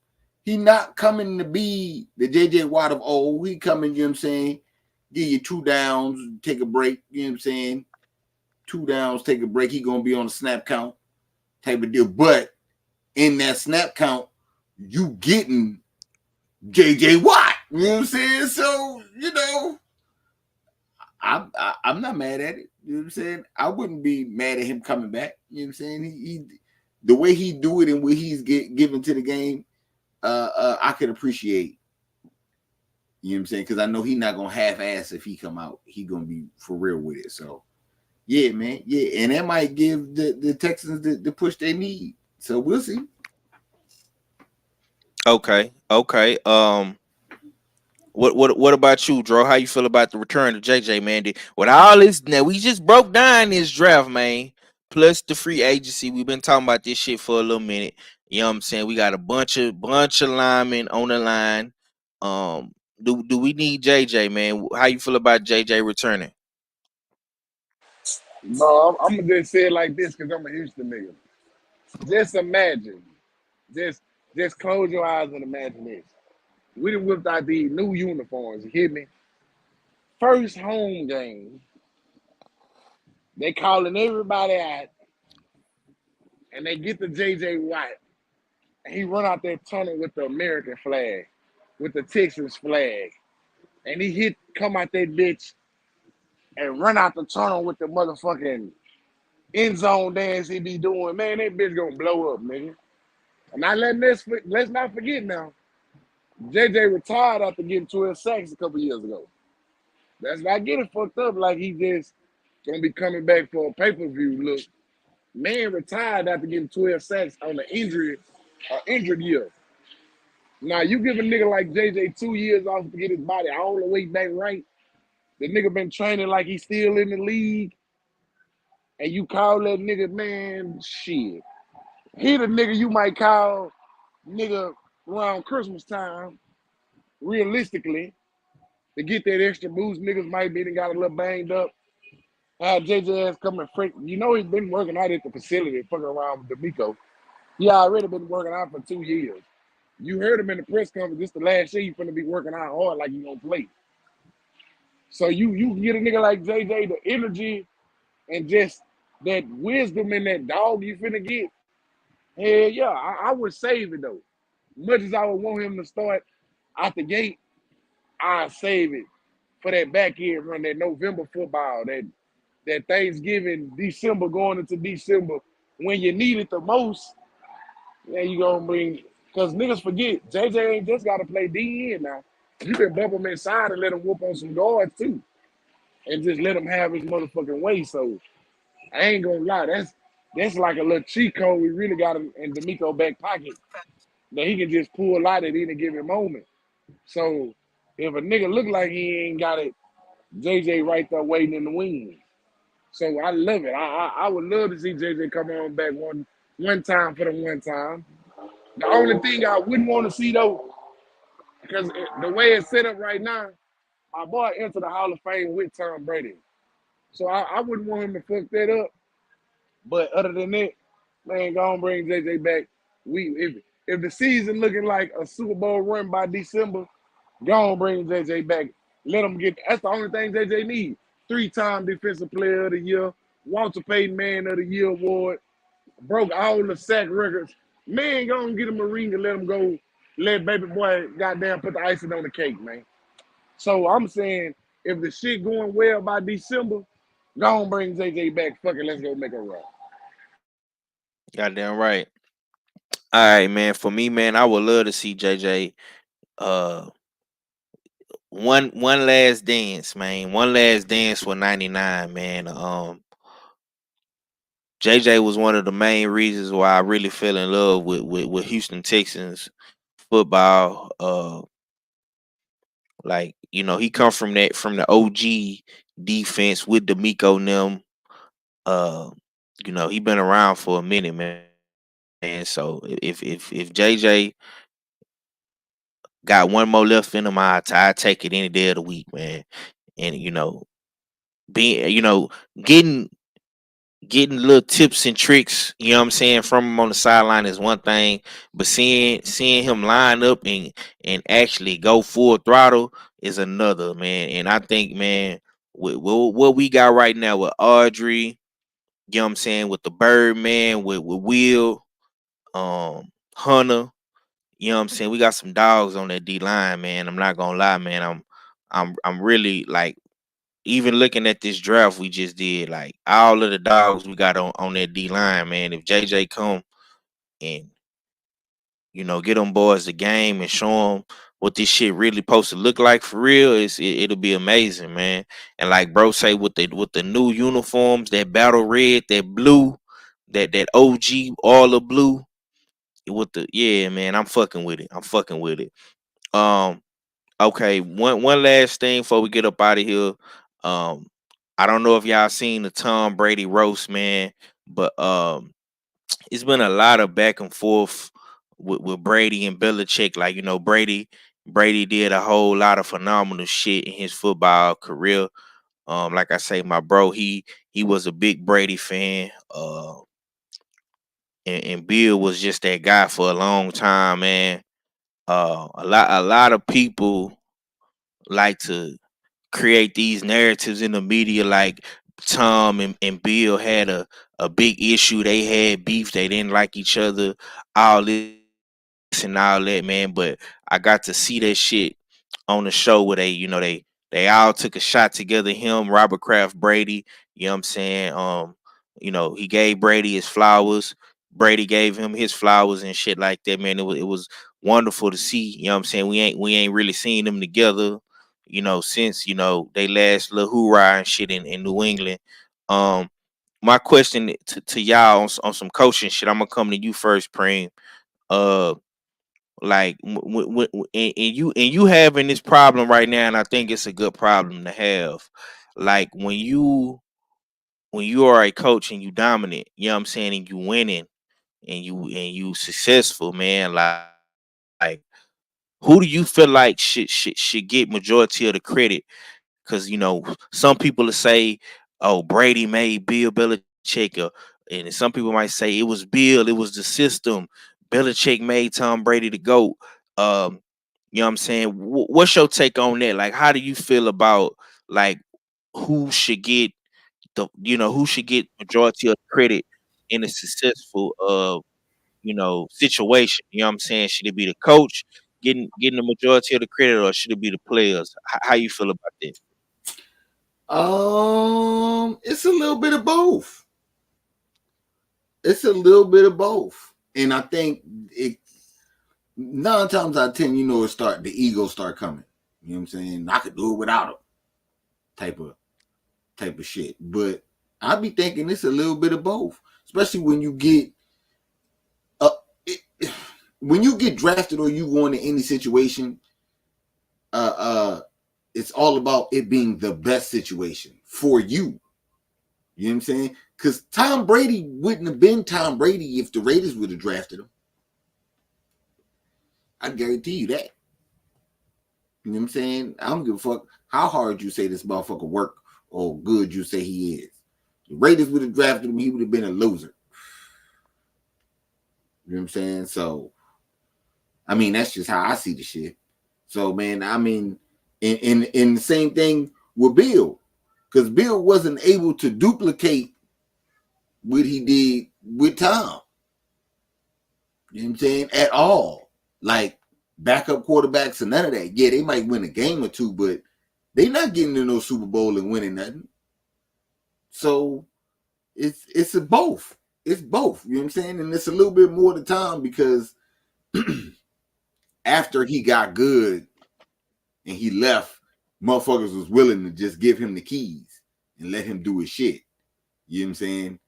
he not coming to be the JJ Watt of old. He coming, you know what I'm saying, give you 2 downs, take a break, you know what I'm saying? 2 downs, take a break. He gonna be on the snap count type of deal. But in that snap count, you getting JJ Watt. You know what I'm saying? So, I'm not mad at it. You know what I'm saying? I wouldn't be mad at him coming back. You know what I'm saying? He the way he do it and what he's giving to the game, I could appreciate. You know what I'm saying? Because I know he's not gonna half-ass if he come out. He gonna be for real with it. So yeah, man. Yeah, and that might give the Texans the push they need. So we'll see. Okay. What about you, Dro? How you feel about the return of JJ, man? With all this, now we just broke down this draft, man. Plus the free agency, we've been talking about this shit for a little minute. You know what I'm saying? We got a bunch of linemen on the line. Do we need JJ, man? How you feel about JJ returning? No, I'm gonna just say it like this because I'm a Houston nigga. Just imagine, just just close your eyes and imagine this. We done whipped out these new uniforms. You hear me? First home game, they calling everybody out, and they get the JJ Watt, and he run out that tunnel with the American flag, with the Texans flag, and he come out that bitch and run out the tunnel with the motherfucking end zone dance he be doing. Man, that bitch gonna blow up, nigga. And let's not forget now. JJ retired after getting 12 sacks a couple years ago. That's not getting fucked up like he just gonna be coming back for a pay-per-view look. Man retired after getting 12 sacks on the injured year. Now you give a nigga like JJ 2 years off to get his body all the way back right. The nigga been training like he's still in the league, and you call that nigga, man, shit. He the nigga you might call nigga around Christmas time, realistically, to get that extra boost. Niggas might be got a little banged up. JJ ass coming freak. You know he's been working out at the facility, fucking around with D'Amico. He already been working out for 2 years. You heard him in the press conference. This the last year he's gonna be working out hard like he gonna play. So you get a nigga like JJ the energy and just that wisdom and that dog you finna get. Hell yeah, I would save it though. Much as I would want him to start out the gate, I save it for that back end run, that November football, that Thanksgiving, December going into December when you need it the most. Yeah, you gonna bring because niggas forget JJ ain't just gotta play DN now. You can bump him inside and let him whoop on some guards too, and just let him have his motherfucking way. So I ain't gonna lie, that's like a little cheat code we really got in D'Amico back pocket that he can just pull out at any given moment. So if a nigga look like he ain't got it, JJ right there waiting in the wings. So I love it. I would love to see JJ come on back one time for the one time. The only thing I wouldn't want to see though, because the way it's set up right now, my boy entered the Hall of Fame with Tom Brady. So I wouldn't want him to fuck that up. But other than that, man, go on bring JJ back. If the season looking like a Super Bowl run by December, go on bring JJ back. Let him get. That's the only thing JJ needs. 3-time Defensive Player of the Year, Walter Payton Man of the Year award, broke all the sack records. Man, go and get him a ring and let him go. Let baby boy goddamn put the icing on the cake, man. So I'm saying if the shit going well by December, go on bring JJ back. Fuck it, let's go make a run. Goddamn right. All right, man. For me, man, I would love to see JJ uh one last dance, man. One last dance for 99, man. JJ was one of the main reasons why I really fell in love with Houston Texans football. Like, he come from the OG defense with D'Amico and them. Uh, he been around for a minute, man. And so if JJ got one more left in him, I take it any day of the week, man. And being getting little tips and tricks, what I'm saying, from him on the sideline is one thing, but seeing him line up and actually go full throttle is another, man. And I think, man, with what we got right now with Audrey, you know what I'm saying, with the Birdman, with Will, Hunter, You know what I'm saying? We got some dogs on that D line, man. I'm not gonna lie, man. I'm really like, even looking at this draft we just did, like all of the dogs we got on that D line, man. If JJ come and get them boys the game and show them what this shit really supposed to look like for real, it'll be amazing, man. And like bro say, with the new uniforms, that battle red, that blue, that OG all the blue with the, yeah, man. I'm fucking with it. I'm fucking with it. Um, okay, one last thing before we get up out of here. Um, I don't know if y'all seen the Tom Brady roast, man, but it's been a lot of back and forth with Brady and Belichick. Like, Brady did a whole lot of phenomenal shit in his football career. Like I say, my bro, he was a big Brady fan. And Bill was just that guy for a long time, man. A lot of people like to create these narratives in the media, like Tom and Bill had a big issue. They had beef. They didn't like each other. All this and all that, man. But I got to see that shit on the show where they all took a shot together. Him, Robert Kraft, Brady. You know what I'm saying? He gave Brady his flowers. Brady gave him his flowers and shit like that, man. It was wonderful to see. You know what I'm saying? We ain't really seen them together, since they last little hoorah and shit in New England. Um, my question to y'all on some coaching shit. I'm gonna come to you first, Preem. Uh, like and you having this problem right now, and I think it's a good problem to have. Like when you are a coach and you dominant, you know what I'm saying, and you winning and you successful, man. Like who do you feel like should get majority of the credit? Because some people will say, "Oh, Brady made Bill Belichick," and some people might say it was Bill, it was the system. Belichick made Tom Brady the GOAT. Um, you know what I'm saying? What's your take on that? Like, how do you feel about, like, who should get who should get majority of the credit in a successful situation? You know what I'm saying? Should it be the coach getting the majority of the credit, or should it be the players? How you feel about that? It's a little bit of both. It's a little bit of both, and I think it 9 times out of 10, the ego start coming. You know what I'm saying? I could do it without him, type of shit. But I be thinking it's a little bit of both, especially when you get it, when you get drafted or you go into any situation. It's all about it being the best situation for you. You know what I'm saying? Because Tom Brady wouldn't have been Tom Brady if the Raiders would have drafted him. I guarantee you that. You know what I'm saying? I don't give a fuck how hard you say this motherfucker work or good you say he is. The Raiders would have drafted him, he would have been a loser. You know what I'm saying? So, I mean, that's just how I see the shit. So, man, I mean, in the same thing with Bill, because Bill wasn't able to duplicate what he did with Tom. You know what I'm saying? At all. Like backup quarterbacks and none of that. Yeah, they might win a game or two, but they not getting to no Super Bowl and winning nothing. So it's a both. It's both. You know what I'm saying? And it's a little bit more to Tom because after he got good and he left, motherfuckers was willing to just give him the keys and let him do his shit. You know what I'm saying?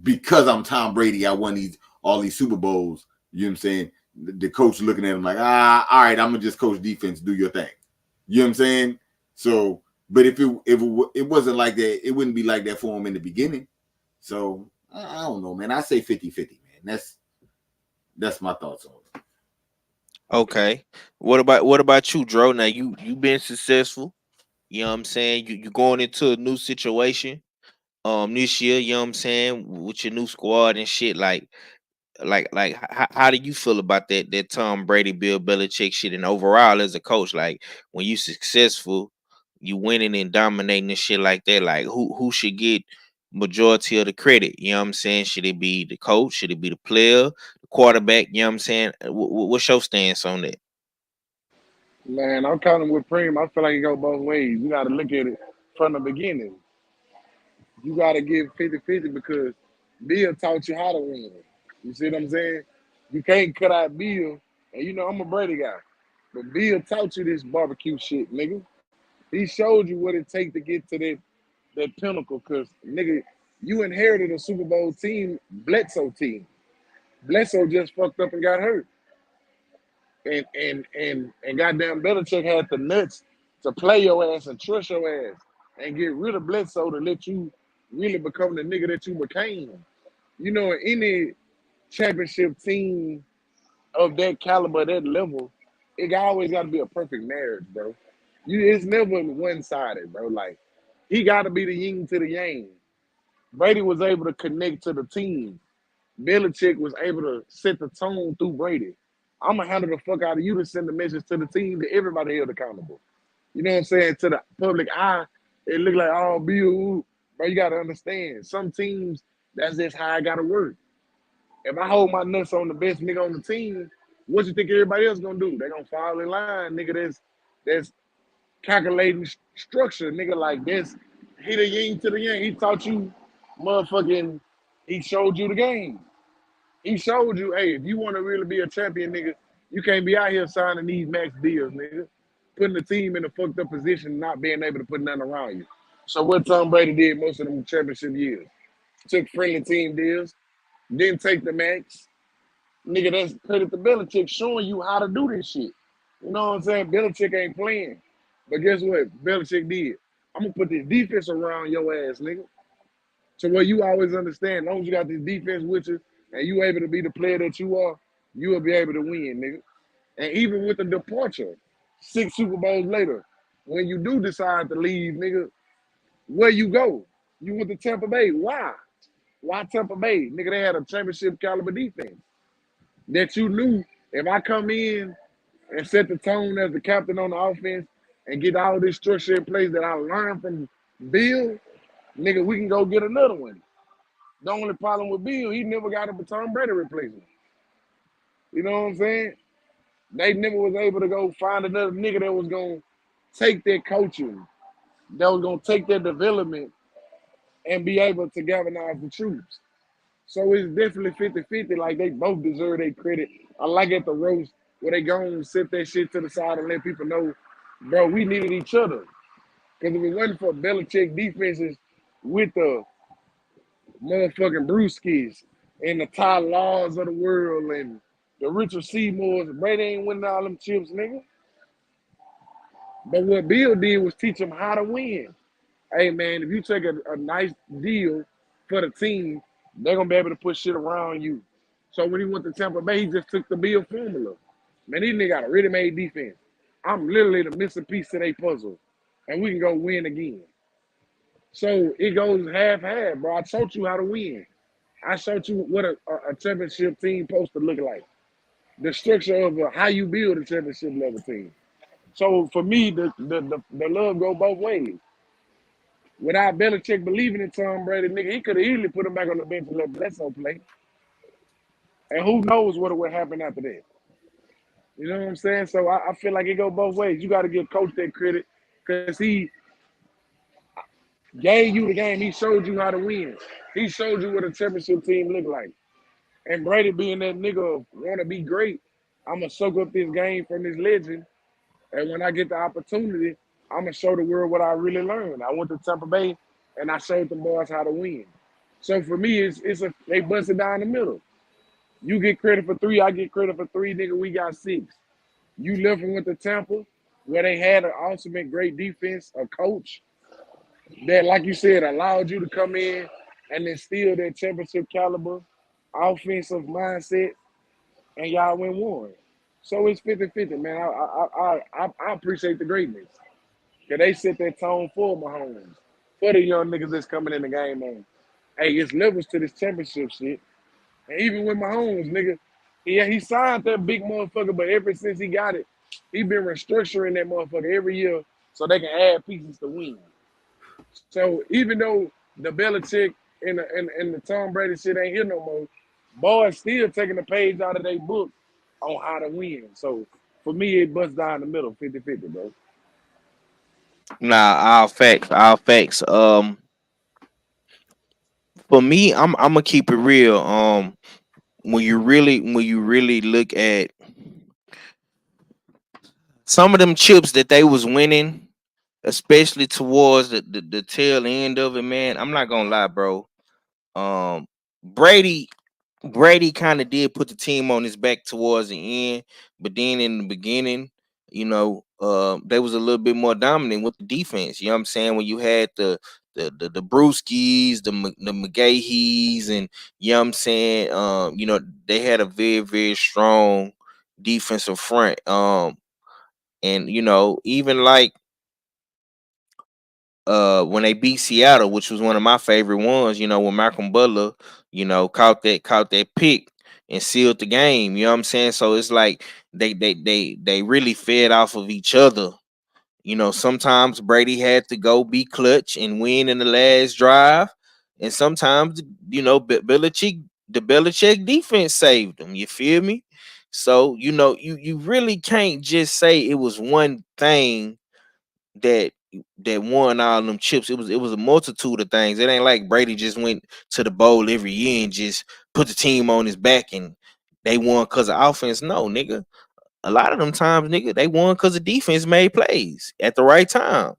Because I'm Tom Brady, I won all these Super Bowls. You know what I'm saying? The coach looking at him like, all right, I'm gonna just coach defense, do your thing. You know what I'm saying? So, but if it wasn't like that, it wouldn't be like that for him in the beginning. So I don't know, man. I say 50-50, man. That's my thoughts on it. Okay. What about you, Dro? Now you been successful. You know what I'm saying? You going into a new situation this year, you know what I'm saying, with your new squad and shit. Like how do you feel about that Tom Brady, Bill Belichick shit, and overall as a coach? Like when you successful, you winning and dominating and shit like that. Like who should get majority of the credit? You know what I'm saying? Should it be the coach? Should it be the player, the quarterback? You know what I'm saying? What's your stance on that? Man, I'm kind of with Preem. I feel like it go both ways. You got to look at it from the beginning. You got to give 50-50 because Bill taught you how to win. You see what I'm saying? You can't cut out Bill. And you know, I'm a Brady guy. But Bill taught you this barbecue shit, nigga. He showed you what it takes to get to that pinnacle. Because, nigga, you inherited a Super Bowl team, Bledsoe team. Bledsoe just fucked up and got hurt. And goddamn Belichick had the nuts to play your ass and trust your ass and get rid of Bledsoe to let you really become the nigga that you became. You know, any championship team of that caliber, that level, always got to be a perfect marriage, bro. It's never one sided, bro. Like he got to be the yin to the yang. Brady was able to connect to the team. Belichick was able to set the tone through Brady. I'm gonna handle the fuck out of you to send the message to the team that everybody held accountable. You know what I'm saying? To the public eye, it looked like, oh, Bill, bro, you gotta understand. Some teams, that's just how I gotta work. If I hold my nuts on the best nigga on the team, what you think everybody else gonna do? They gonna fall in line, nigga. That's calculating structure, nigga. Like this, he the yin to the yang. He taught you, motherfucking. He showed you the game. He showed you, hey, if you want to really be a champion, nigga, you can't be out here signing these max deals, nigga. Putting the team in a fucked up position, not being able to put nothing around you. So what Tom Brady did most of them championship years, took friendly team deals, didn't take the max. Nigga, that's credit to Belichick showing you how to do this shit. You know what I'm saying? Belichick ain't playing. But guess what? Belichick did. I'm gonna put this defense around your ass, nigga. So what you always understand, as long as you got this defense with you and you able to be the player that you are, you will be able to win, nigga. And even with the departure, 6 Super Bowls later, when you do decide to leave, nigga, where you go? You went to Tampa Bay. Why? Why Tampa Bay? Nigga, they had a championship caliber defense that you knew if I come in and set the tone as the captain on the offense and get all this structure in place that I learned from Bill, nigga, we can go get another one. The only problem with Bill, he never got a Tom Brady replacement. You know what I'm saying? They never was able to go find another nigga that was gonna take their coaching, that was gonna take their development and be able to galvanize the troops. So it's definitely 50-50. Like they both deserve their credit. I like at the roast where they go and sit that shit to the side and let people know, bro, we needed each other. Because if it wasn't for Belichick defenses with the motherfucking Brewskis and the Ty Laws of the world and the Richard Seymours, Brady ain't winning all them chips, nigga. But what Bill did was teach them how to win. Hey, man, if you take a nice deal for the team, they're going to be able to put shit around you. So when he went to Tampa Bay, he just took the Bill formula. Man, these niggas got a ready-made defense. I'm literally the missing piece to their puzzle, and we can go win again. So it goes half-half, bro. I taught you how to win. I showed you what a championship team supposed to look like. The structure of how you build a championship level team. So for me, the love go both ways. Without Belichick believing in Tom Brady, nigga, he could have easily put him back on the bench and let Bledsoe play. And who knows what would happen after that. You know what I'm saying? So I feel like it go both ways. You got to give Coach that credit because he gave you the game. He showed you how to win. He showed you what a championship team look like. And Brady being that nigga want to be great, I'm going to soak up this game from this legend. And when I get the opportunity, I'm going to show the world what I really learned. I went to Tampa Bay, and I showed the boys how to win. So for me, they bust it down the middle. You get credit for 3, I get credit for 3, nigga, we got 6. You left and went to Tampa, where they had an ultimate great defense, a coach that, like you said, allowed you to come in and instill that championship caliber offensive mindset, and y'all win one. So it's 50-50, man. I appreciate the greatness. Cause they set that tone for Mahomes, for the young niggas that's coming in the game, man. Hey, it's levels to this championship shit. And even with Mahomes, nigga, yeah, he signed that big motherfucker, but ever since he got it, he been restructuring that motherfucker every year so they can add pieces to win. So even though the Belichick and the Tom Brady shit ain't here no more. Boys still taking the page out of their book on how to win. So for me, it busts down the middle, 50-50, bro. Nah, all facts, all facts. For me, I'm gonna keep it real. When you really look at some of them chips that they was winning, especially towards the tail end of it, man. I'm not gonna lie, bro. Um, Brady Brady kind of did put the team on his back towards the end, but then in the beginning, they was a little bit more dominant with the defense. You know what I'm saying? When you had the Brewskis, the McGahees, and you know what I'm saying, they had a very, very strong defensive front. And even like when they beat Seattle, which was one of my favorite ones, when Malcolm Butler, caught that pick and sealed the game. You know what I'm saying? So it's like they really fed off of each other. Sometimes Brady had to go be clutch and win in the last drive, and sometimes the Belichick defense saved them. You feel me? So you really can't just say it was one thing that that won all them chips. It was a multitude of things. It ain't like Brady just went to the bowl every year and just put the team on his back and they won because of offense. No, nigga. A lot of them times, nigga, they won because the defense made plays at the right time.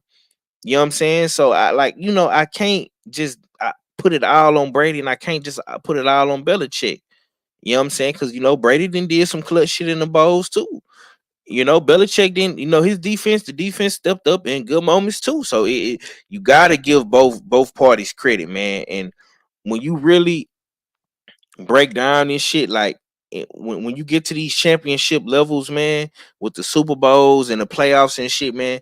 You know what I'm saying? So I can't just put it all on Brady, and I can't just put it all on Belichick. You know what I'm saying? Because Brady did some clutch shit in the bowls too. Belichick didn't. His defense. The defense stepped up in good moments too. So you got to give both parties credit, man. And when you really break down this shit, like when you get to these championship levels, man, with the Super Bowls and the playoffs and shit, man,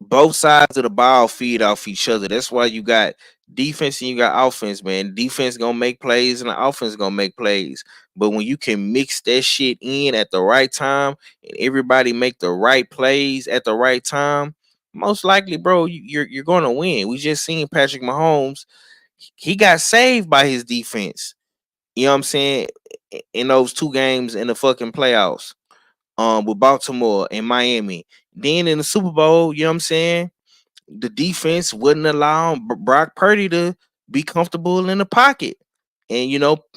both sides of the ball feed off each other. That's why you got defense and you got offense, man. Defense gonna make plays and the offense gonna make plays. But when you can mix that shit in at the right time and everybody make the right plays at the right time, most likely, bro, you're gonna win. We just seen Patrick Mahomes. He got saved by his defense. You know what I'm saying? In those two games in the fucking playoffs, with Baltimore and Miami. Then in the Super Bowl, you know what I'm saying? The defense wouldn't allow Brock Purdy to be comfortable in the pocket. And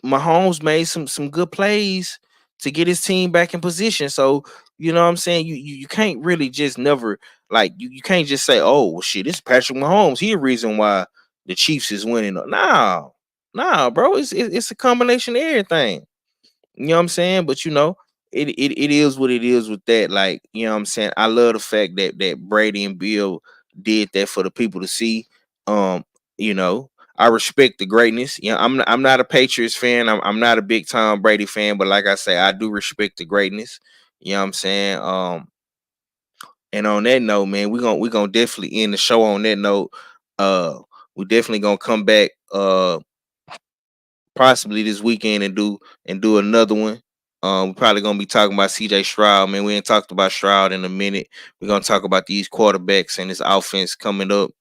Mahomes made some good plays to get his team back in position. So, you know what I'm saying? You can't really just never like you can't just say, oh well, shit, this is Patrick Mahomes. He a reason why the Chiefs is winning. No, nah, bro. It's a combination of everything. You know what I'm saying? But it is what it is with that. Like, you know what I'm saying? I love the fact that Brady and Bill did that for the people to see. Um, I respect the greatness. I'm not a Patriots fan. I'm not a big Tom Brady fan, but like I say, I do respect the greatness. You know what I'm saying? And on that note, man, we're gonna definitely end the show on that note. Uh we definitely gonna come back possibly this weekend and do another one. We're probably gonna be talking about CJ Stroud, man. We ain't talked about Stroud in a minute. We're gonna talk about these quarterbacks and this offense coming up.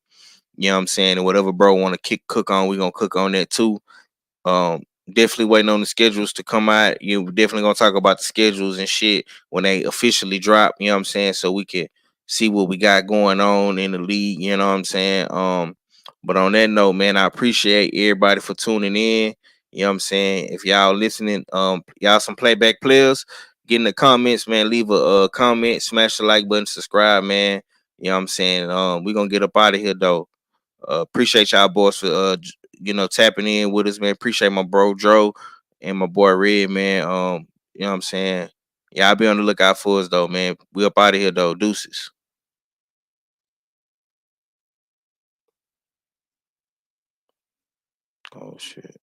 You know what I'm saying? And whatever bro want to cook on, we're gonna cook on that too. Um, Definitely waiting on the schedules to come out. You definitely gonna talk about the schedules and shit when they officially drop. You know what I'm saying? So we can see what we got going on in the league. You know what I'm saying? But on that note, man, I appreciate everybody for tuning in. You know what I'm saying? If y'all listening, y'all some playback players, get in the comments, man. Leave a comment, smash the like button, subscribe, man. You know what I'm saying? We're gonna get up out of here though. Appreciate y'all boys for tapping in with us, man. Appreciate my bro Dro and my boy Red, man. You know what I'm saying? Y'all be on the lookout for us though, man. We up out of here though. Deuces. Oh shit.